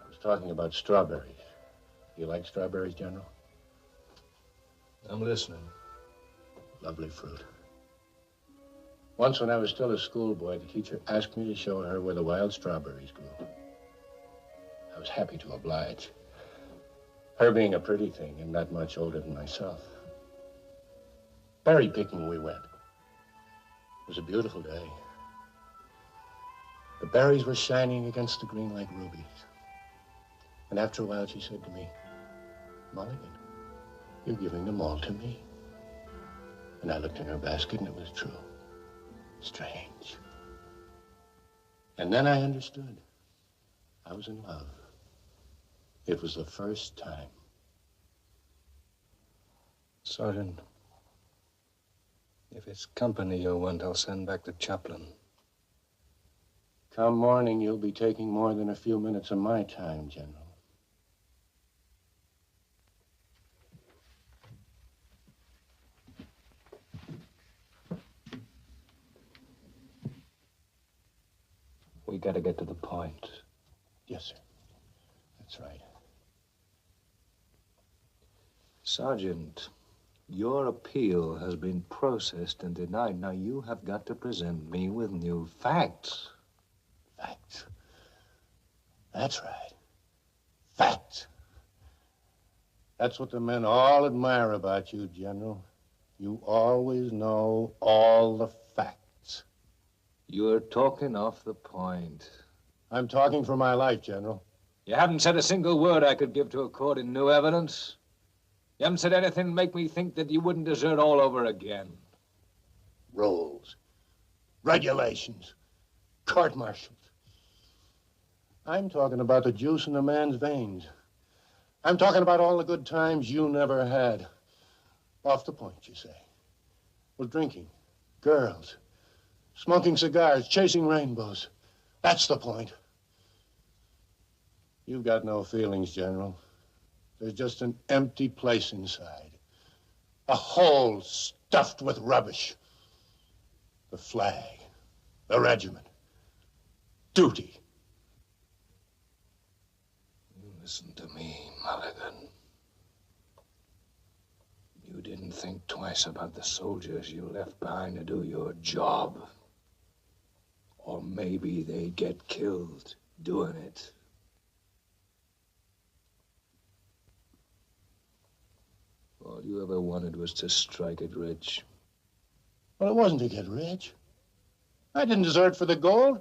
I was talking about strawberries. Do you like strawberries, General? I'm listening. Lovely fruit. Once when I was still a schoolboy, the teacher asked me to show her where the wild strawberries grew. I was happy to oblige. Her being a pretty thing and not much older than myself. Berry picking we went. It was a beautiful day. The berries were shining against the green like rubies. And after a while, she said to me, Mulligan, you're giving them all to me. And I looked in her basket, and it was true. Strange. And then I understood. I was in love. It was the first time. Sergeant, if it's company you want, I'll send back the chaplain. Come morning, you'll be taking more than a few minutes of my time, General. We gotta get to the point. Yes, sir. That's right. Sergeant, your appeal has been processed and denied. Now you have got to present me with new facts. Facts. That's right. Facts. That's what the men all admire about you, General. You always know all the facts. You're talking off the point. I'm talking for my life, General. You haven't said a single word I could give to a court in new evidence. You haven't said anything to make me think that you wouldn't desert all over again. rules, regulations, court-martials. I'm talking about the juice in a man's veins. I'm talking about all the good times you never had. Off the point, you say. Well, drinking, girls, smoking cigars, chasing rainbows. That's the point. You've got no feelings, General. There's just an empty place inside. A hole stuffed with rubbish. The flag, the regiment, duty. Listen to me, Mulligan. You didn't think twice about the soldiers you left behind to do your job. Or maybe they'd get killed doing it. All you ever wanted was to strike it rich. Well, it wasn't to get rich. I didn't desert for the gold.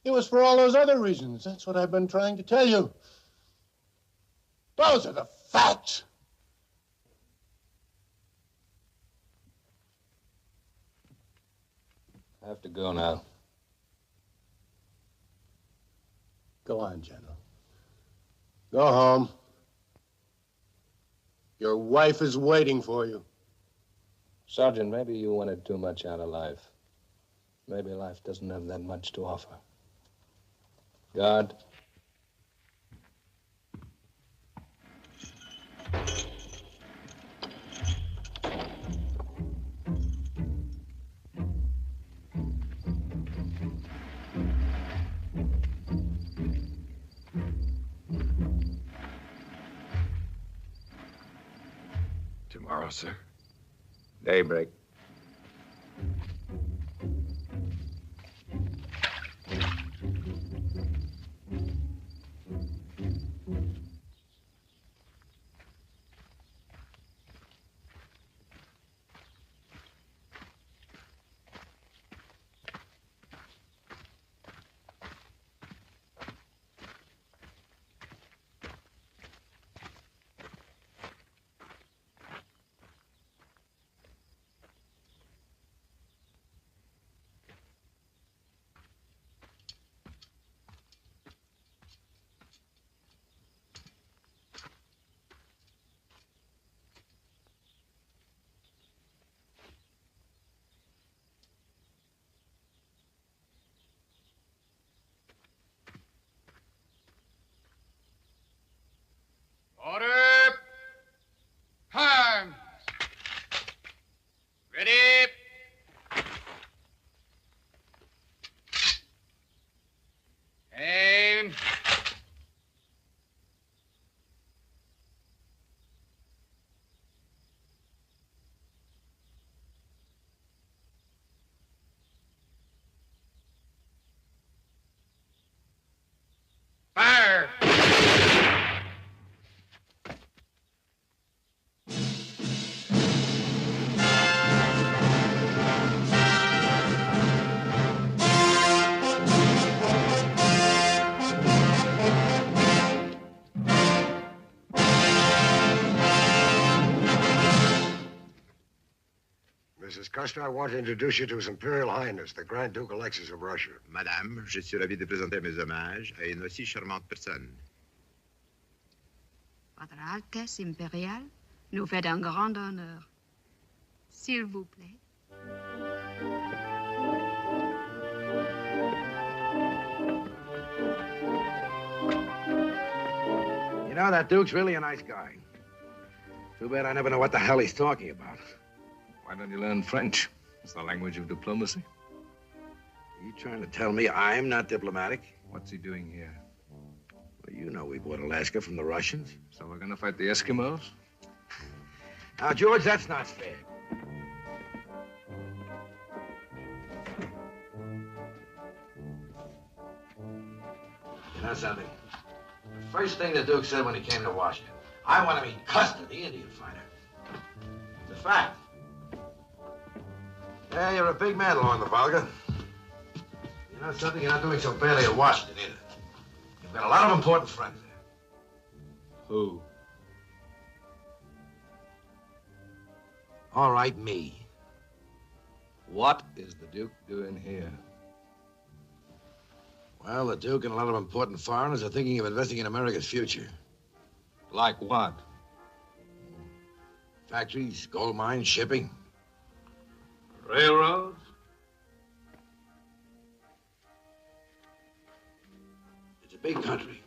It was for all those other reasons. That's what I've been trying to tell you. Those are the facts. I have to go now. Go on, General. Go home. Your wife is waiting for you. Sergeant, maybe you wanted too much out of life. Maybe life doesn't have that much to offer. God. Tomorrow, sir. Daybreak. Order! Arms! Ready! Aim! Fire! Mrs. Custer, I want to introduce you to His Imperial Highness, the Grand Duke Alexis of Russia. Madame, je suis ravi de présenter mes hommages à une aussi charmante personne. Votre Altesse impériale nous fait un grand honneur. S'il vous plaît. You know, that Duke's really a nice guy. Too bad I never know what the hell he's talking about. Why don't you learn French? It's the language of diplomacy. You trying to tell me I'm not diplomatic? What's he doing here? Well, you know we bought Alaska from the Russians. So we're gonna fight the Eskimos? Now, George, that's not fair. You know something? The first thing the Duke said when he came to Washington, I want to meet Custer, the Indian fighter. It's a fact. Yeah, you're a big man along the Volga. You know something? You're not doing so badly at Washington either. You've got a lot of important friends there. Who? All right, me. What is the Duke doing here? Well, the Duke and a lot of important foreigners are thinking of investing in America's future. Like what? Factories, gold mines, shipping. Railroads? It's a big country.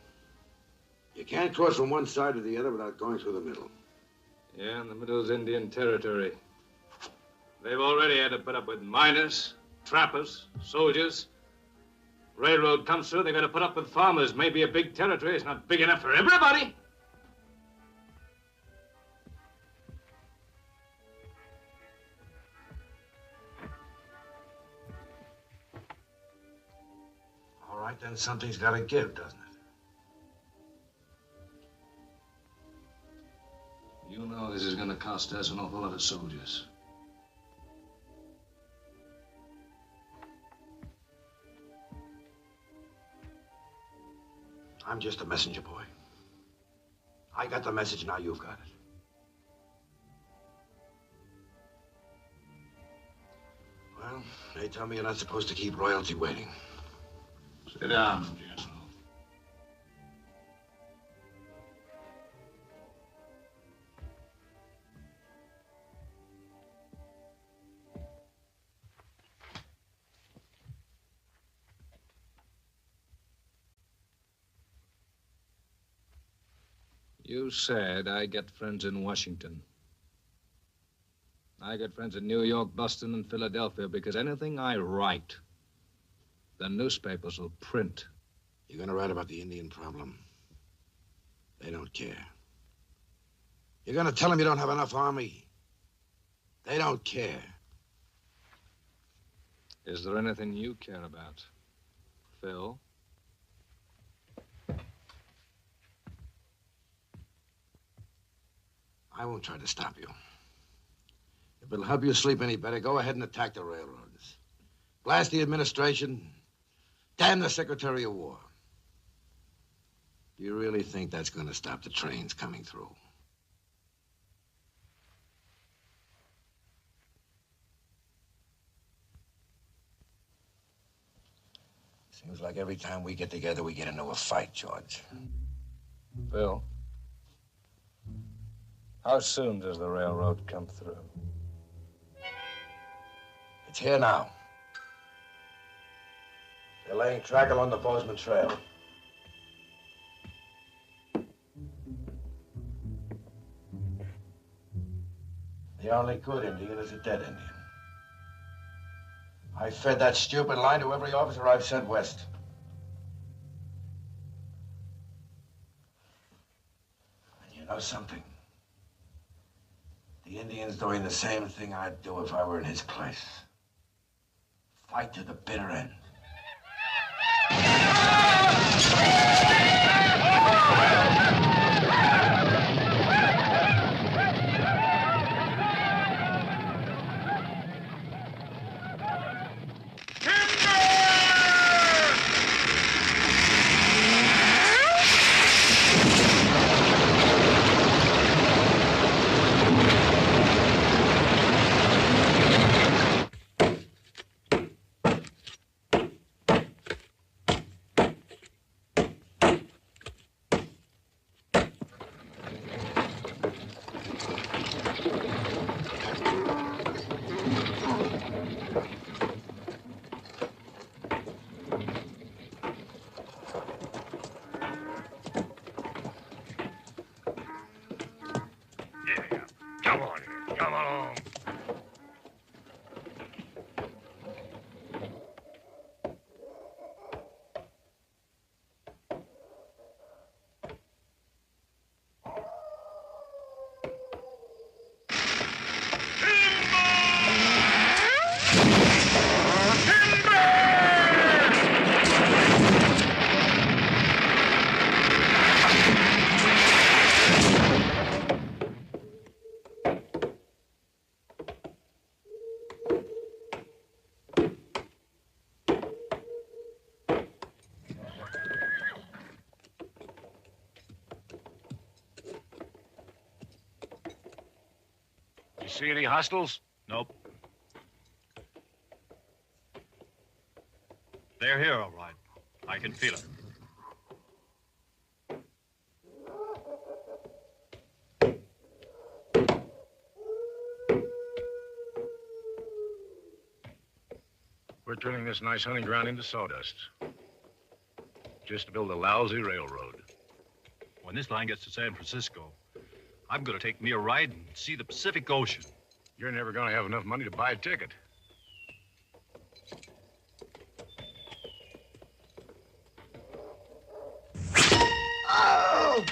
You can't cross from one side to the other without going through the middle. Yeah, in the middle is Indian Territory. They've already had to put up with miners, trappers, soldiers. Railroad comes through, they've got to put up with farmers. Maybe a big territory is not big enough for everybody. All right, then something's got to give, doesn't it? You know this is going to cost us an awful lot of soldiers. I'm just a messenger boy. I got the message, now you've got it. Well, they tell me you're not supposed to keep royalty waiting. Sit down, General. You said I get friends in Washington. I got friends in New York, Boston, and Philadelphia because anything I write, the newspapers will print. You're going to write about the Indian problem. They don't care. You're going to tell them you don't have enough army. They don't care. Is there anything you care about, Phil? I won't try to stop you. If it'll help you sleep any better, go ahead and attack the railroads. Blast the administration. Damn the Secretary of War. Do you really think that's going to stop the trains coming through? Seems like every time we get together, we get into a fight, George. Phil, how soon does the railroad come through? It's here now. They're laying track along the Bozeman Trail. The only good Indian is a dead Indian. I fed that stupid line to every officer I've sent west. And you know something? The Indian's doing the same thing I'd do if I were in his place. Fight to the bitter end. See any hostiles? Nope. They're here, all right. I can feel it. We're turning this nice hunting ground into sawdust. Just to build a lousy railroad. When this line gets to San Francisco, I'm going to take me a ride and see the Pacific Ocean. You're never going to have enough money to buy a ticket. Oh!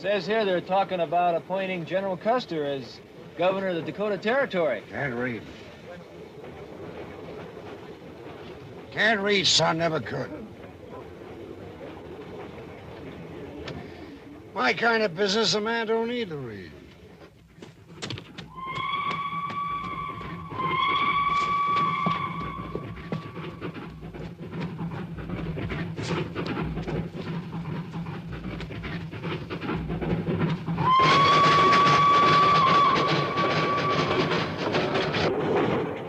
Says here they're talking about appointing General Custer as governor of the Dakota Territory. Can't read. Can't read, son, never could. My kind of business, a man don't need to read.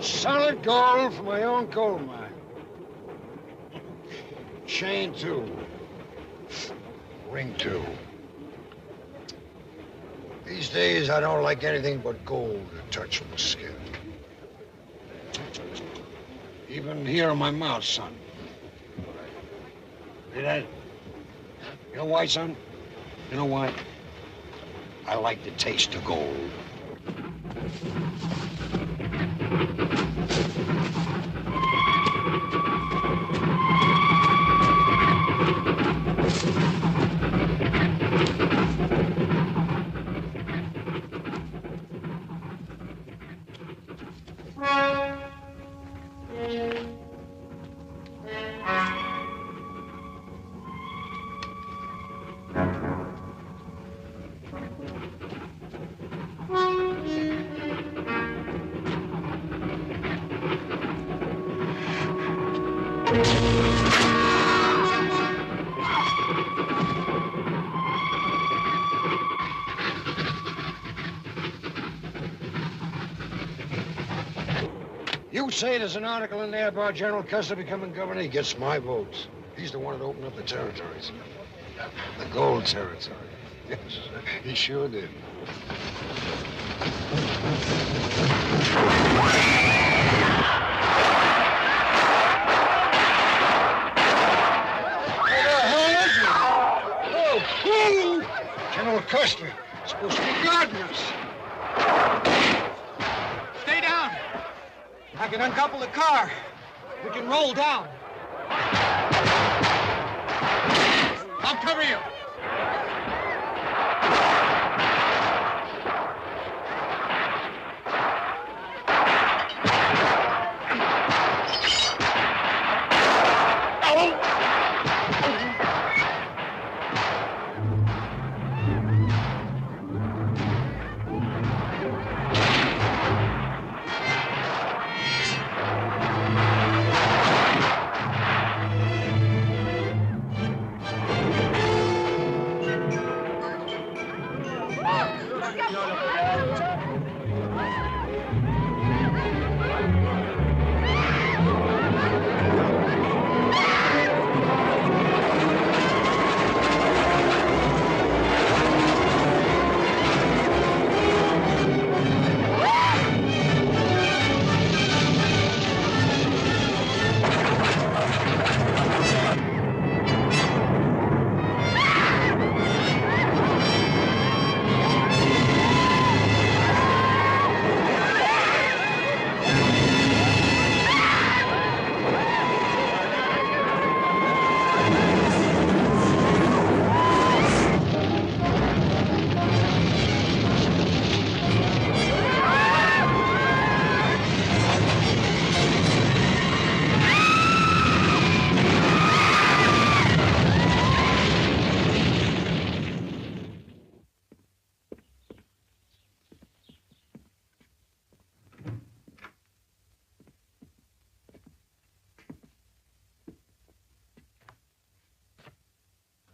Solid gold from my own coal mine. Chain, too. Ring, too. These days, I don't like anything but gold to touch my skin. Even here in my mouth, son. See that? You know why, son? You know why? I like the taste of gold. You say there's an article in there about General Custer becoming governor, he gets my votes. He's the one that opened up the territories. The gold territory. Yes, he sure did. Where the hell is he? Oh, General Custer. Supposed to be guarding us. Stay down. I can uncouple the car. We can roll down. I'll cover you.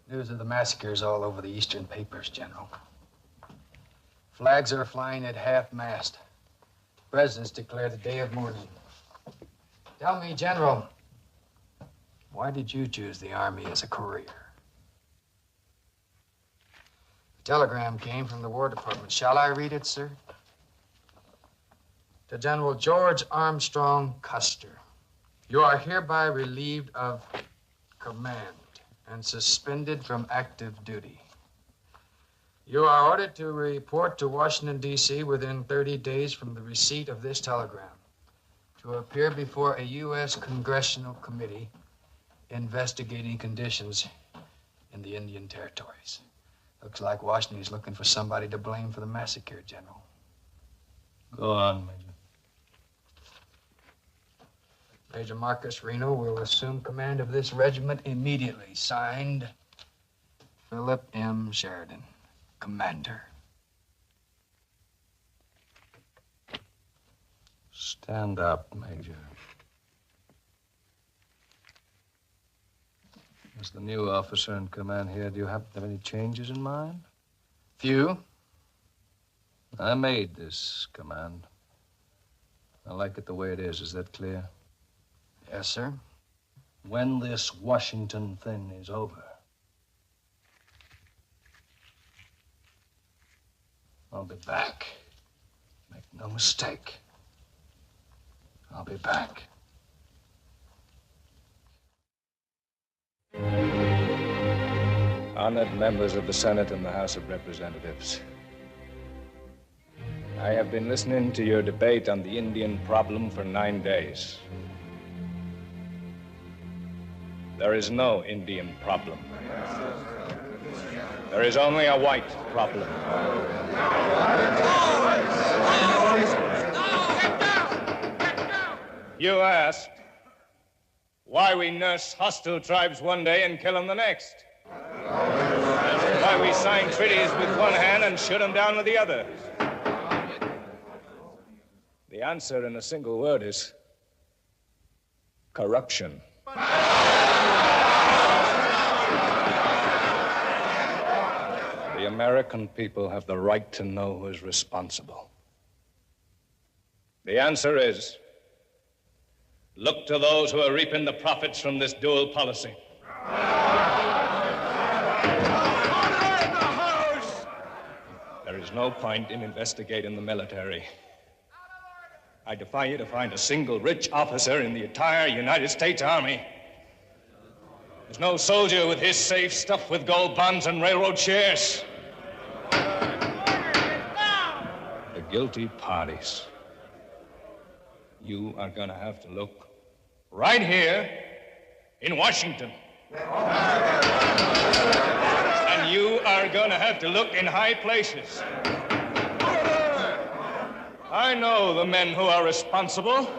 News of the massacres all over the eastern papers, General. Flags are flying at half-mast. President's declared a day of mourning. Tell me, General, why did you choose the Army as a career? A telegram came from the War Department. Shall I read it, sir? To General George Armstrong Custer. You are hereby relieved of command and suspended from active duty. You are ordered to report to Washington, D.C. within 30 days from the receipt of this telegram, to appear before a U.S. Congressional Committee investigating conditions in the Indian Territories. Looks like Washington's looking for somebody to blame for the massacre, General. Go on, Major. Major Marcus Reno will assume command of this regiment immediately. Signed, Philip M. Sheridan, Commander. Stand up, Major. As the new officer in command here, do you happen to have any changes in mind? Few. I made this command. I like it the way it is. Is that clear? Yes, sir. When this Washington thing is over, I'll be back. Make no mistake. I'll be back. Honored members of the Senate and the House of Representatives, I have been listening to your debate on the Indian problem for 9 days. There is no Indian problem. There is only a white problem. You asked why we nurse hostile tribes one day and kill them the next. Why we sign treaties with one hand and shoot them down with the other. The answer in a single word is corruption. The American people have the right to know who is responsible. The answer is, look to those who are reaping the profits from this dual policy. There is no point in investigating the military. I defy you to find a single rich officer in the entire United States Army. There's no soldier with his safe stuffed with gold bonds and railroad shares. The guilty parties. You are going to have to look right here in Washington. And you are going to have to look in high places. I know the men who are responsible.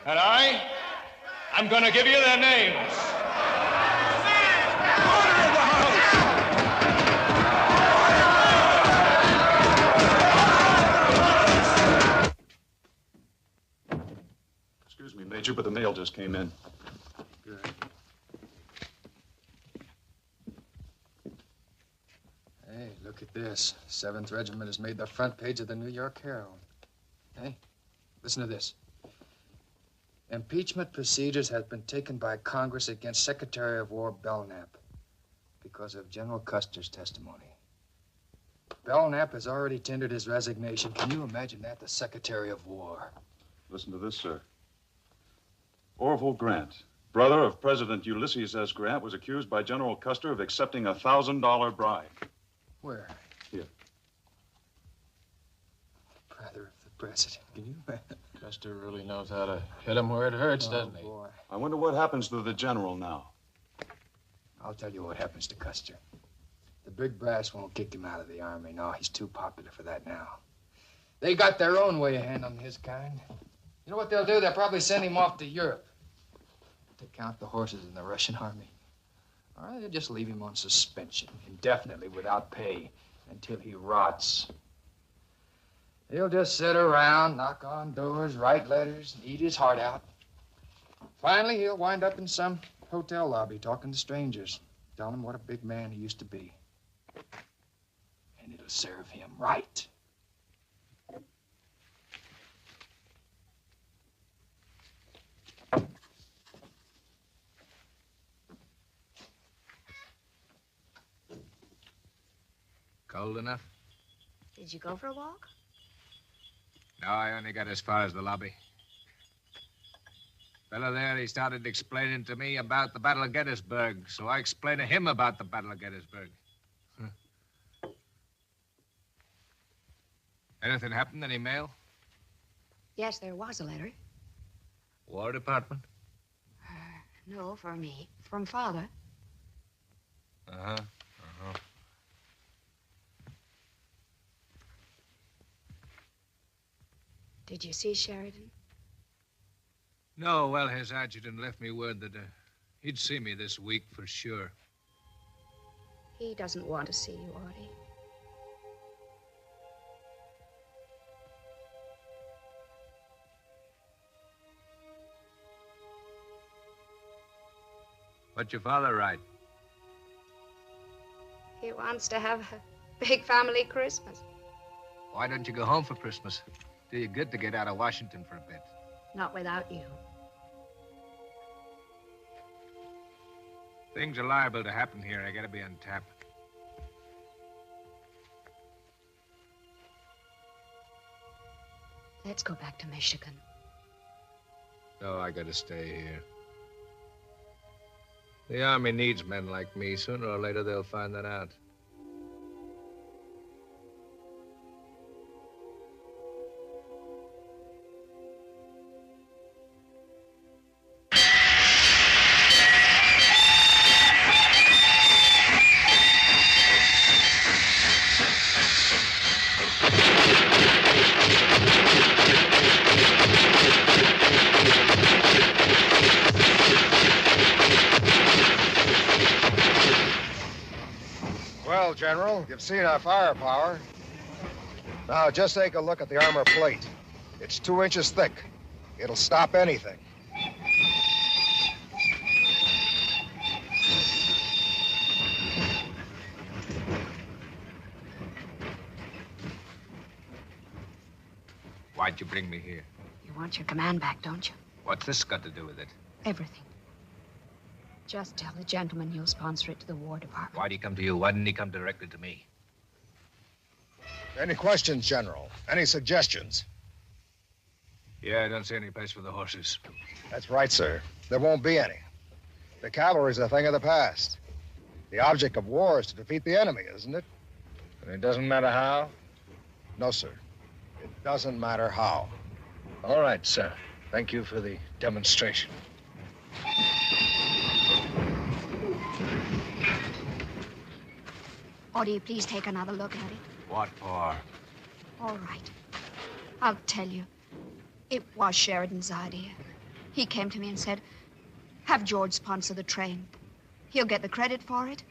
And I'm going to give you their names. Excuse me, Major, but the mail just came in. Good. Hey, look at this. 7th Regiment has made the front page of the New York Herald. Hey, listen to this. Impeachment procedures have been taken by Congress against Secretary of War Belknap because of General Custer's testimony. Belknap has already tendered his resignation. Can you imagine that? The Secretary of War. Listen to this, sir. Orville Grant, brother of President Ulysses S. Grant, was accused by General Custer of accepting a $1,000 bribe. Where? Here. Brother of the president. Can you imagine? Custer really knows how to hit him where it hurts, doesn't he? Boy. I wonder what happens to the general now. I'll tell you what happens to Custer. The big brass won't kick him out of the Army. No, he's too popular for that now. They got their own way of handling his kind. You know what they'll do? They'll probably send him off to Europe to count the horses in the Russian army. Or they'll just leave him on suspension, indefinitely, without pay, until he rots. He'll just sit around, knock on doors, write letters, and eat his heart out. Finally, he'll wind up in some hotel lobby talking to strangers, telling them what a big man he used to be. And it'll serve him right. Cold enough? Did you go for a walk? No, I only got as far as the lobby. Fellow there, he started explaining to me about the Battle of Gettysburg, so I explained to him about the Battle of Gettysburg. Anything happened? Any mail? Yes, there was a letter. War Department? No, for me. From Father. Uh-huh. Did you see Sheridan? No, well, his adjutant left me word that he'd see me this week for sure. He doesn't want to see you, Artie. What'd your father write? He wants to have a big family Christmas. Why don't you go home for Christmas? Do you good to get out of Washington for a bit. Not without you. Things are liable to happen here. I gotta be on tap. Let's go back to Michigan. No, I gotta stay here. The Army needs men like me. Sooner or later, they'll find that out. Well, General, you've seen our firepower. Now, just take a look at the armor plate. It's 2 inches thick. It'll stop anything. Why'd you bring me here? You want your command back, don't you? What's this got to do with it? Everything. Just tell the gentleman you'll sponsor it to the War Department. Why'd he come to you? Why didn't he come directly to me? Any questions, General? Any suggestions? Yeah, I don't see any place for the horses. That's right, sir. There won't be any. The cavalry's a thing of the past. The object of war is to defeat the enemy, isn't it? And it doesn't matter how? No, sir. It doesn't matter how. All right, sir. Thank you for the demonstration. Or do you please take another look at it? What for? All right. I'll tell you. It was Sheridan's idea. He came to me and said, have George sponsor the train. He'll get the credit for it,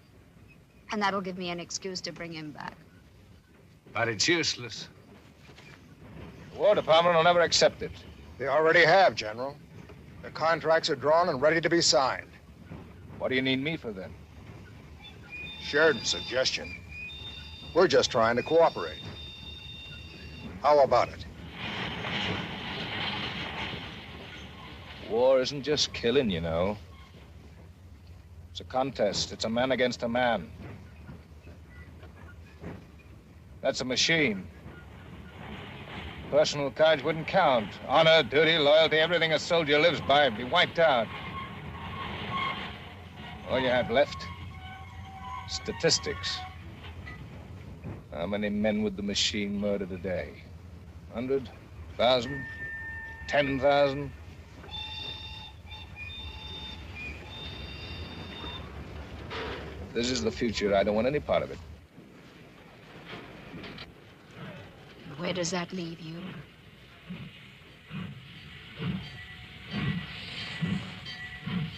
and that'll give me an excuse to bring him back. But it's useless. The War Department will never accept it. They already have, General. The contracts are drawn and ready to be signed. What do you need me for, then? Sheridan's suggestion. We're just trying to cooperate. How about it? War isn't just killing, you know. It's a contest. It's a man against a man. That's a machine. Personal courage wouldn't count. Honor, duty, loyalty, everything a soldier lives by would be wiped out. All you have left, statistics. How many men would the machine murder today? 100? 1,000? 10,000? This is the future. I don't want any part of it. Where does that leave you?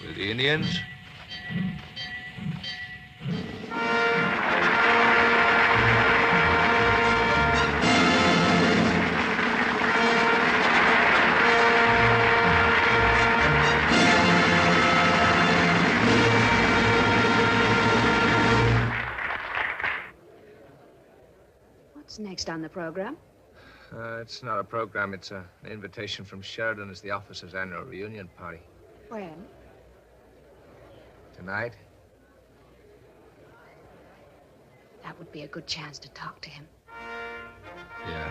With the Indians? What's next on the program? It's not a program. It's an invitation from Sheridan as the officers' annual reunion party. When? Tonight? That would be a good chance to talk to him. Yeah.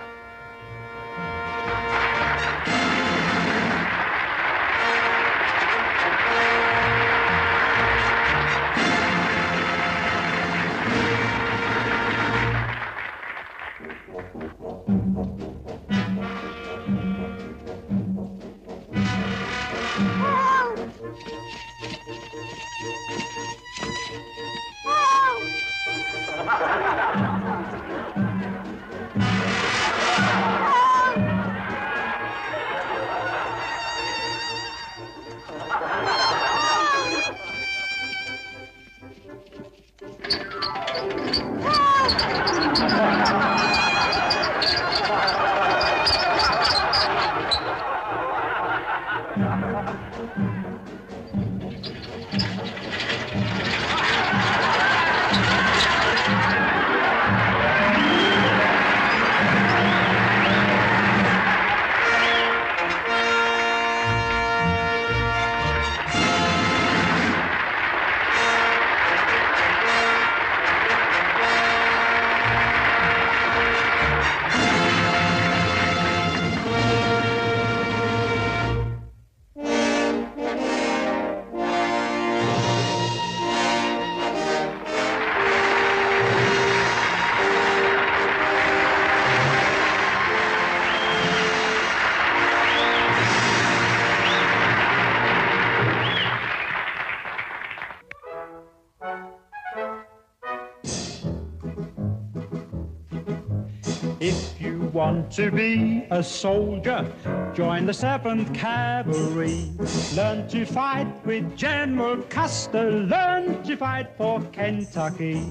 want to be a soldier, join the 7th Cavalry. Learn to fight with General Custer, learn to fight for Kentucky.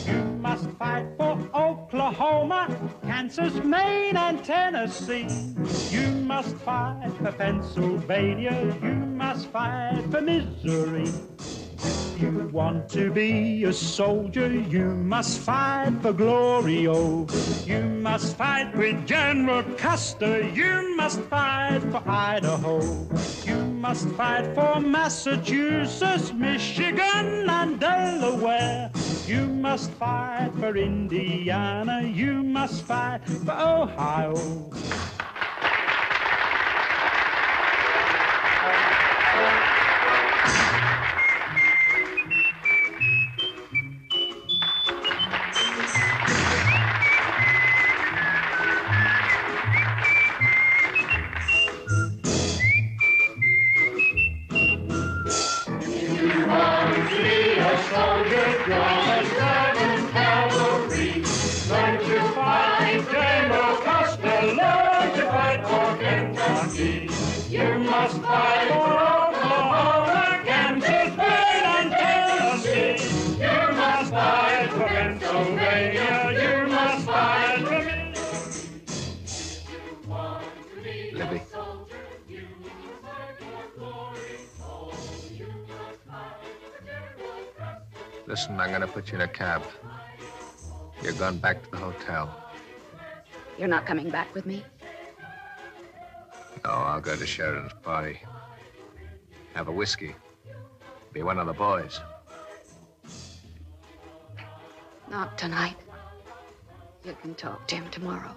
You must fight for Oklahoma, Kansas, Maine, and Tennessee. You must fight for Pennsylvania, you must fight for Missouri. You want to be a soldier, you must fight for glory, oh. You must fight with General Custer, you must fight for Idaho. You must fight for Massachusetts, Michigan, and Delaware. You must fight for Indiana, you must fight for Ohio. You must fight for Oklahoma, Kansas, Maine, and Tennessee. You must fight for Pennsylvania. You must fight for Libby. Listen, I'm going to put you in a cab. You're going back to the hotel. You're not coming back with me? No, I'll go to Sheridan's party. Have a whiskey. Be one of the boys. Not tonight. You can talk to him tomorrow.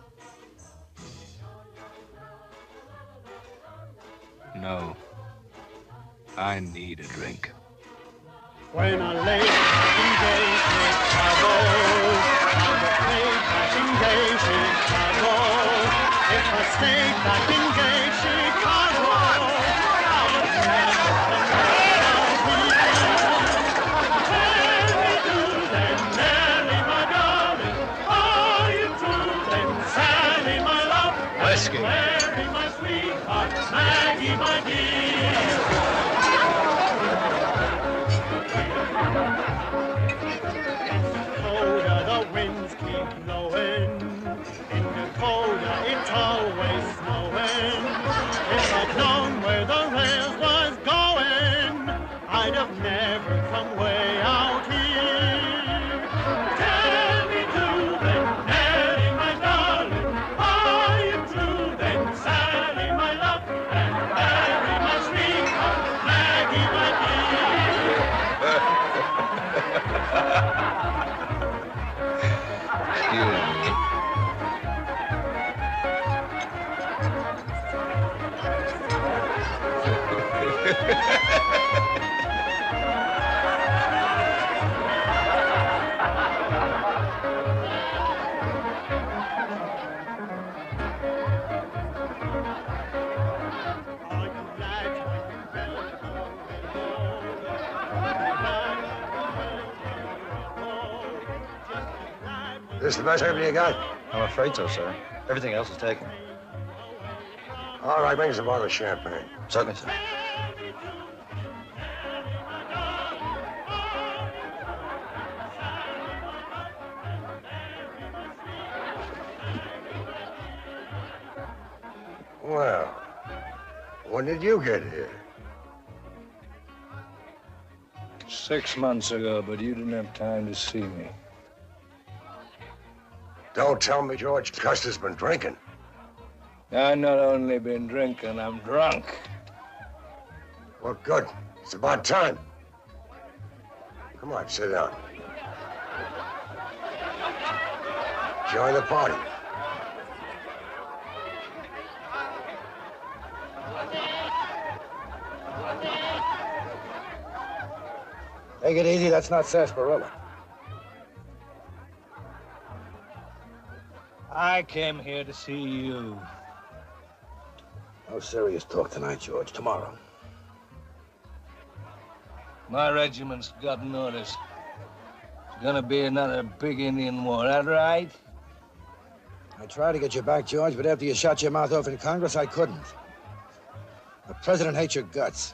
No. I need a drink. When I lay back in gay Chicago, lay back in gay Chicago. If I stay back in gay Chicago, I'll never Tell me do then, Nellie, my darling, are you true then, Sally, my love, Whiskey. Mary, my sweetheart, Maggie, my dear. The winds keep blowing. In Dakota, it's always snowing. If I'd known where the rail was going, I'd have never come way out here. Tell me true then, Nellie, my darling, are you true then, Sally, my love, and Mary, my sweetheart, Maggie, my This the best everything you got? I'm afraid so, sir. Everything else is taken. All right, bring us a bottle of champagne. Certainly, sir. Well, when did you get here? 6 months ago, but you didn't have time to see me. Don't tell me George Custer's been drinking. I've not only been drinking, I'm drunk. Well, good. It's about time. Come on, sit down. Join the party. Take it easy, that's not sarsaparilla. I came here to see you. No serious talk tonight, George. Tomorrow. My regiment's gotten orders. It's gonna be another big Indian war, that right? I tried to get you back, George, but after you shut your mouth off in Congress, I couldn't. The president hates your guts.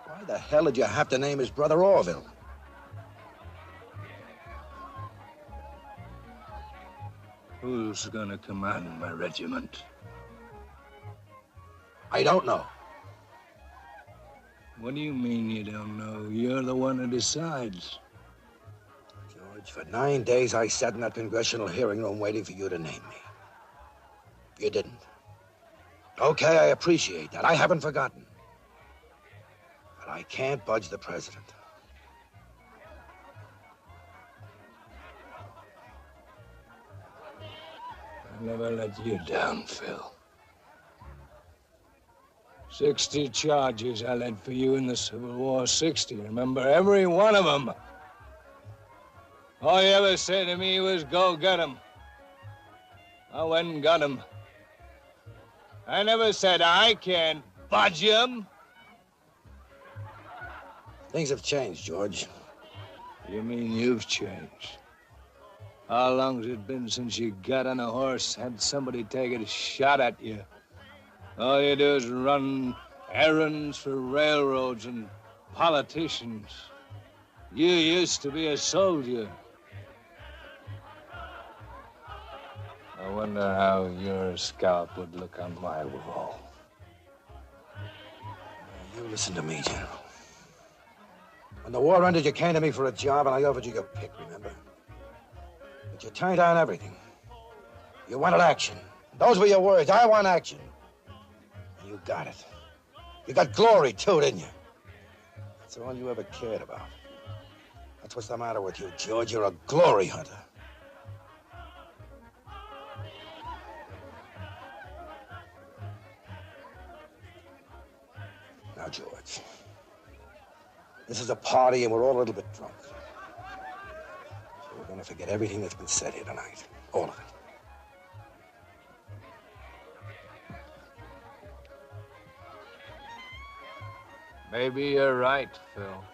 Why the hell did you have to name his brother Orville? Who's gonna command my regiment? I don't know. What do you mean you don't know? You're the one who decides. George, for 9 days I sat in that congressional hearing room waiting for you to name me. You didn't. Okay, I appreciate that. I haven't forgotten. But I can't budge the president. I never let you down, Phil. 60 charges I led for you in the Civil War. 60. Remember every one of them. All you ever said to me was, go get 'em. I went and got 'em. I never said I can't budge 'em. Things have changed, George. You mean you've changed? How long's it been since you got on a horse, had somebody take a shot at you? All you do is run errands for railroads and politicians. You used to be a soldier. I wonder how your scalp would look on my wall. You listen to me, General. When the war ended, you came to me for a job, and I offered you your pick, remember? But you turned down everything. You wanted action. Those were your words. I want action. And you got it. You got glory, too, didn't you? That's all you ever cared about. That's what's the matter with you, George. You're a glory hunter. Now, George, this is a party and we're all a little bit drunk. So we're gonna forget everything that's been said here tonight. All of it. Maybe you're right, Phil.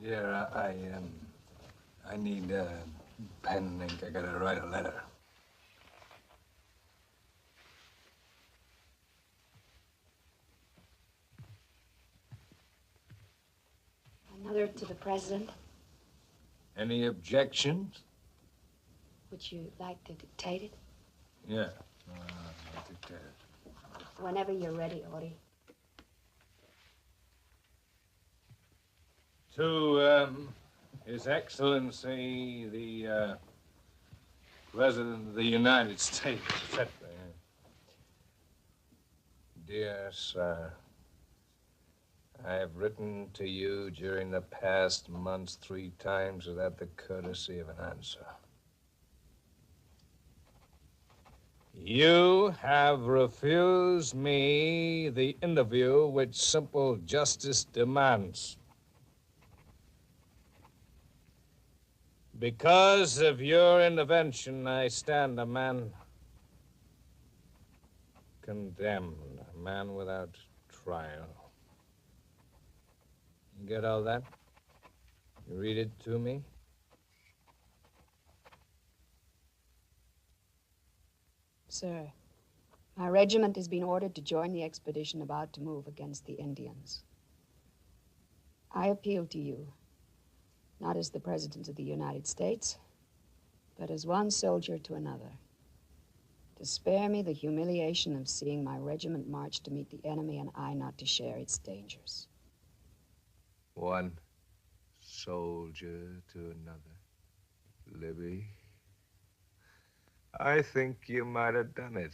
Dear, I need pen and ink. I gotta write a letter. Another to the president. Any objections? Would you like to dictate it? Yeah, I'll dictate it. Whenever you're ready, Odie. To His Excellency, the President of the United States, etc. Dear Sir, I have written to you during the past months 3 times without the courtesy of an answer. You have refused me the interview which simple justice demands. Because of your intervention, I stand a man condemned, a man without trial. You get all that? You read it to me? Sir, my regiment has been ordered to join the expedition about to move against the Indians. I appeal to you, not as the President of the United States, but as one soldier to another, to spare me the humiliation of seeing my regiment march to meet the enemy and I not to share its dangers. One soldier to another. Libby, I think you might have done it.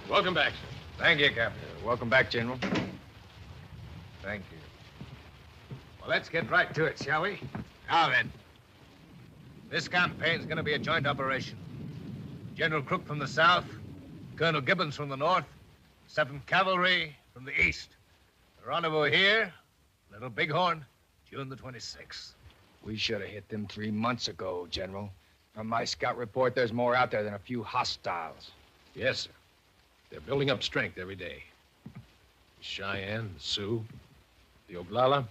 Welcome back, sir. Thank you, Captain. Welcome back, General. Thank you. Well, let's get right to it, shall we? Now then. This campaign's going to be a joint operation. General Crook from the south, Colonel Gibbons from the north, 7th Cavalry from the east. The rendezvous here, Little Bighorn, June the 26th. We should have hit them 3 months ago, General. From my scout report, there's more out there than a few hostiles. Yes, sir. They're building up strength every day. The Cheyenne, the Sioux, the Oglala,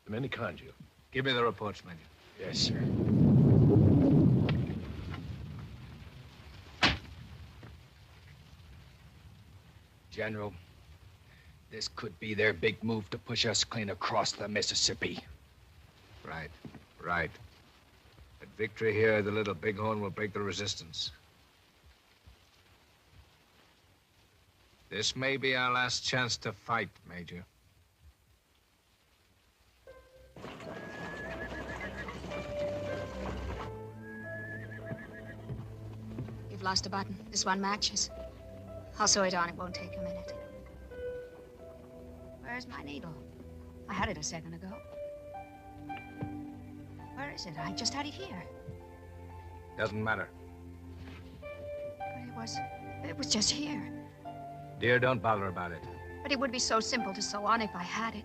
the many Conju. Give me the reports, Major. Yes, sir. General, this could be their big move to push us clean across the Mississippi. Right, right. But victory here at the Little Bighorn will break the resistance. This may be our last chance to fight, Major. You've lost a button. This one matches. I'll sew it on. It won't take a minute. Where's my needle? I had it a second ago. Where is it? I just had it here. Doesn't matter. But it was just here. Dear, don't bother about it. But it would be so simple to sew on if I had it.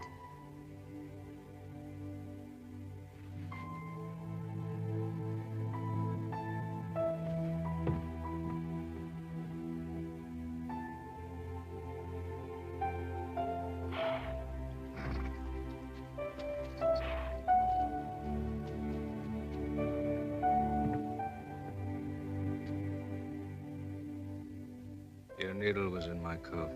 Your needle was in my coat.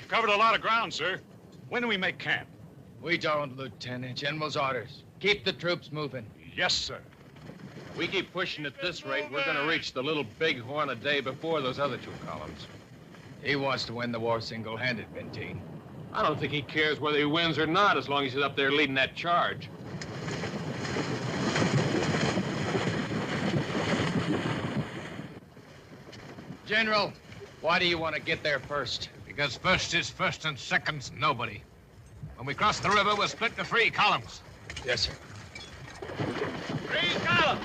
Covered a lot of ground, sir. When do we make camp? We don't, Lieutenant. General's orders. Keep the troops moving. Yes, sir. We keep pushing at this rate, we're going to reach the Little Bighorn a day before those other two columns. He wants to win the war single-handed, Benteen. I don't think he cares whether he wins or not, as long as he's up there leading that charge. General, why do you want to get there first? Because first is first and second's nobody. When we cross the river, we'll split the three columns. Yes, sir. Three columns!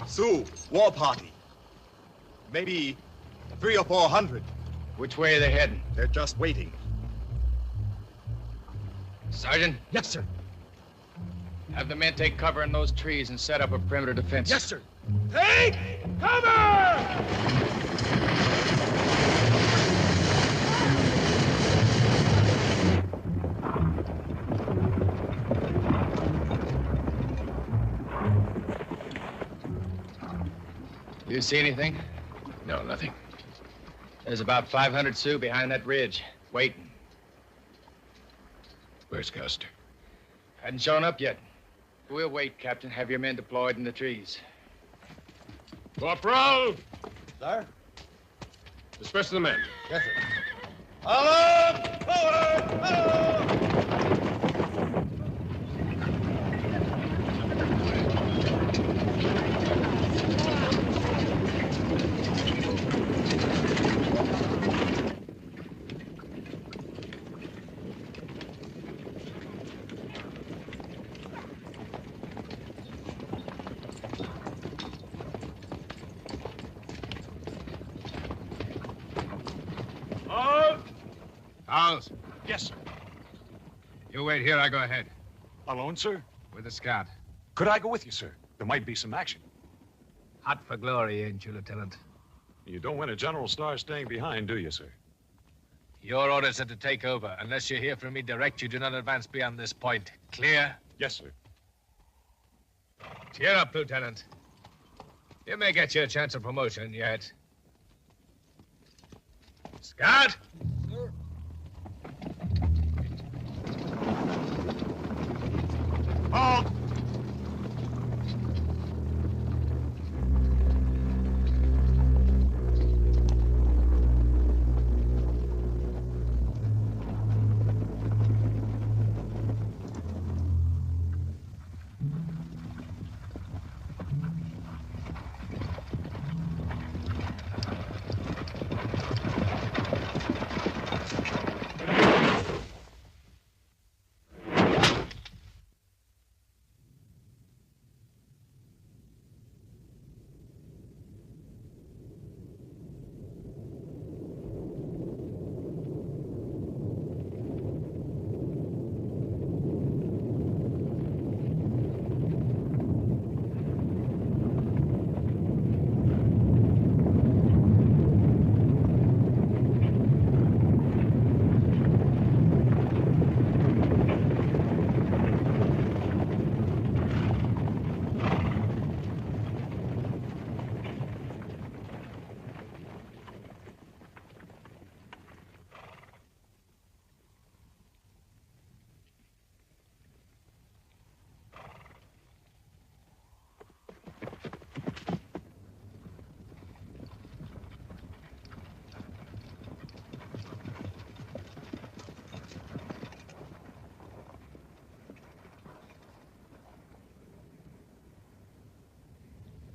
Sioux, war party. Maybe 300 or 400. Which way are they heading? They're just waiting. Sergeant? Yes, sir. Have the men take cover in those trees and set up a perimeter defense. Yes, sir. Take cover! You see anything? No, nothing. There's about 500 Sioux behind that ridge, waiting. Where's Custer? Hadn't shown up yet. We'll wait, Captain. Have your men deployed in the trees. Corporal! Sir? Disperse the men. Yes, sir. Alarm! Forward! Alarm! Howes. Yes, sir. You wait here, I go ahead. Alone, sir? With the scout. Could I go with you, sir? There might be some action. Hot for glory, ain't you, Lieutenant? You don't win a General Star staying behind, do you, sir? Your orders are to take over. Unless you hear from me direct, you do not advance beyond this point. Clear? Yes, sir. Cheer up, Lieutenant. You may get your chance of promotion yet. Scout! Sir. Halt!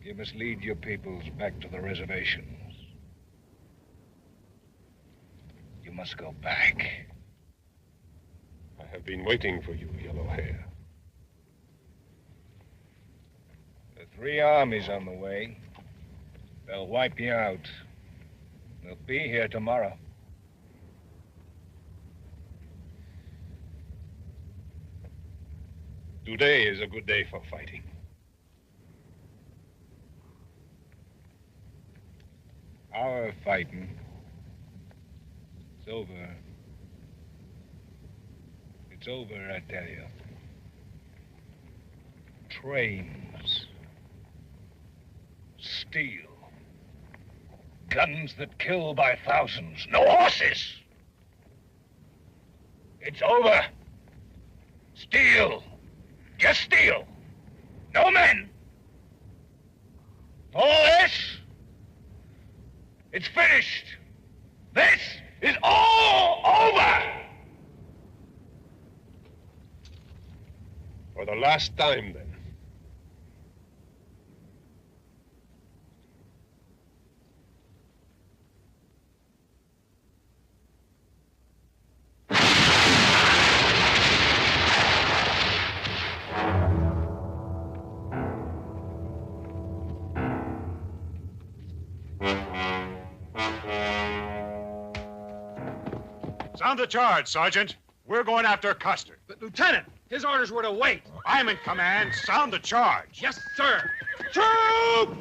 You must lead your peoples back to the reservations. You must go back. I have been waiting for you, Yellow Hair. There are 3 armies on the way. They'll wipe you out. They'll be here tomorrow. Today is a good day for fighting. Our fighting is over. It's over, I tell you. Trains, steel, guns that kill by thousands, no horses. It's over. Steel, just steel, no men. All this, it's finished. This is all over. For the last time, then. Sound the charge, Sergeant. We're going after Custer. But, Lieutenant, his orders were to wait. I'm in command. Sound the charge. Yes, sir. Troop!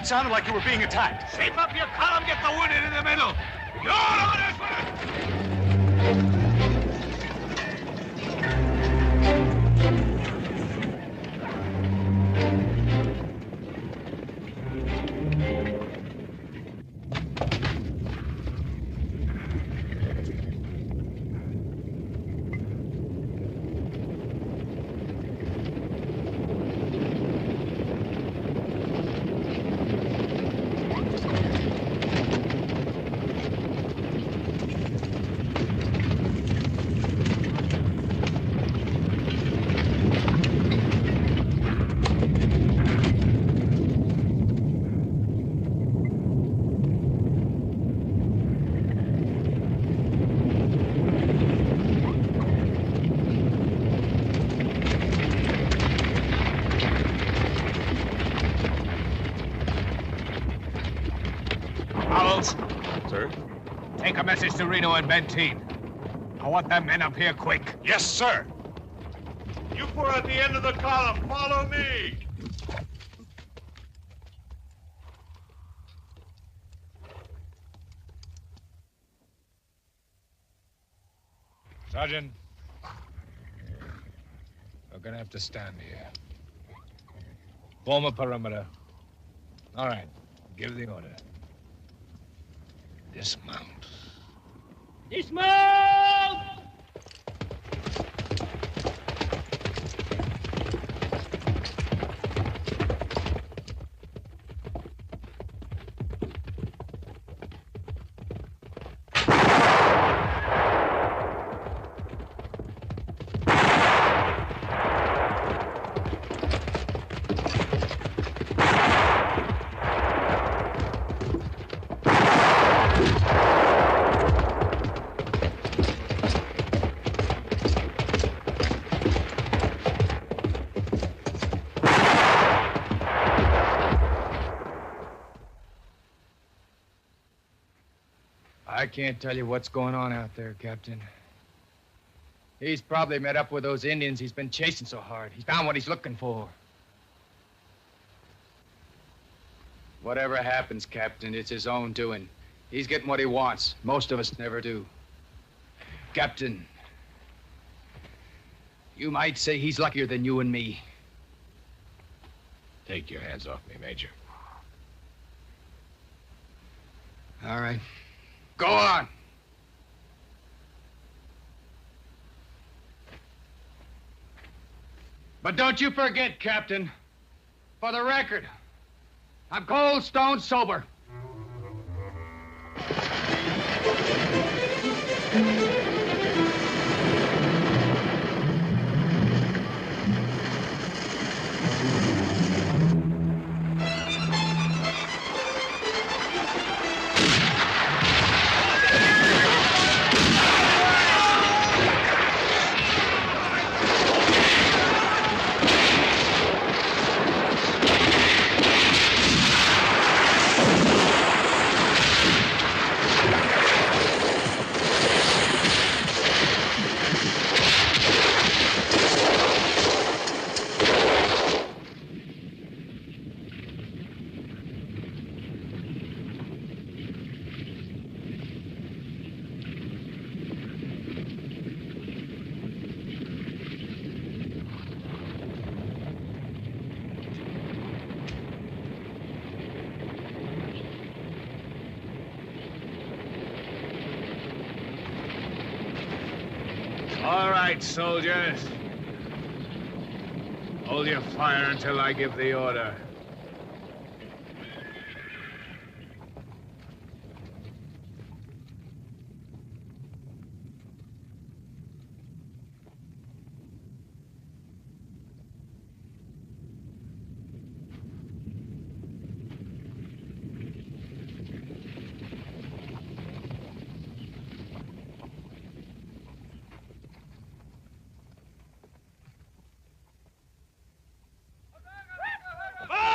Sounded like you were being attacked. Shape up your column, get the wounded in the middle. Your orders Take a message to Reno and Benteen. I want them men up here quick. Yes, sir. You four at the end of the column, follow me. Sergeant, we're gonna have to stand here. Form a perimeter. All right, give the order. Dismount. Dismount! I can't tell you what's going on out there, Captain. He's probably met up with those Indians he's been chasing so hard. He found what he's looking for. Whatever happens, Captain, it's his own doing. He's getting what he wants. Most of us never do. Captain, you might say he's luckier than you and me. Take your hands off me, Major. All right. Go on. But don't you forget, Captain, for the record, I'm cold stone sober. All right, soldiers. Hold your fire until I give the order. Fire!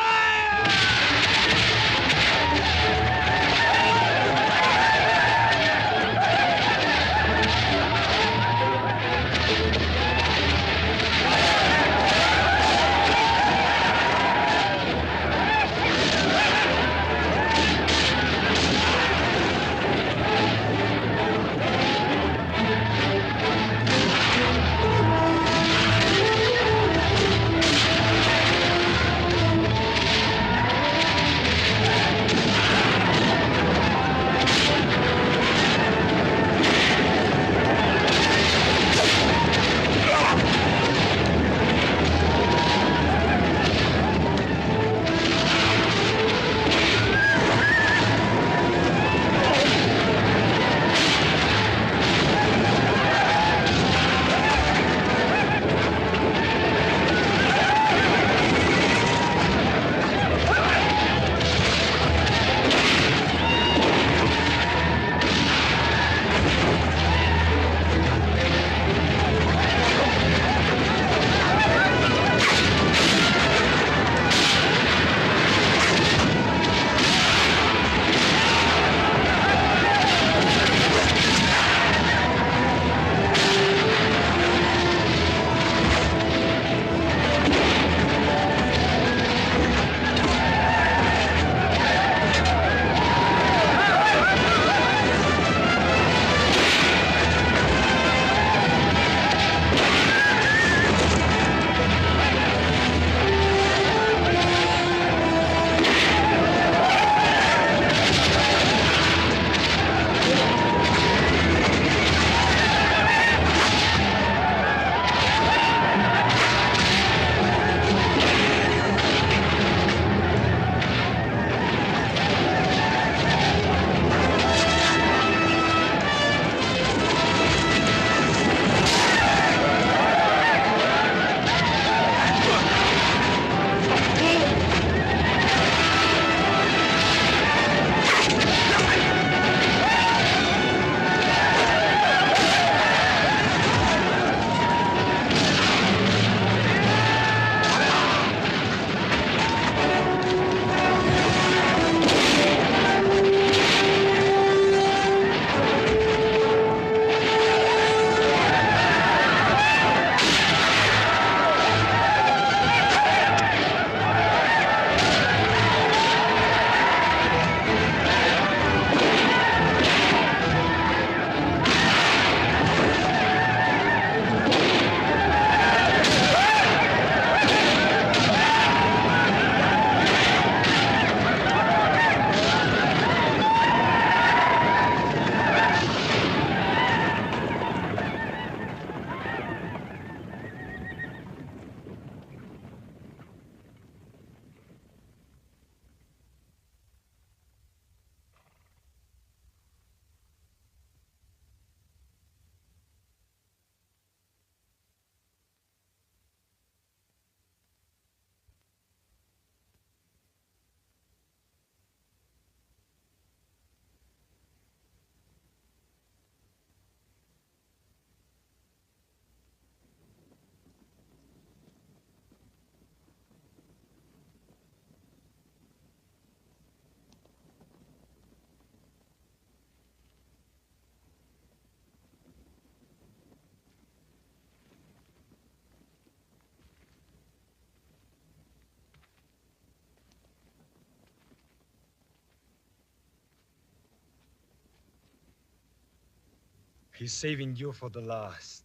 He's saving you for the last.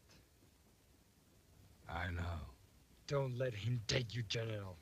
I know. Don't let him take you, General.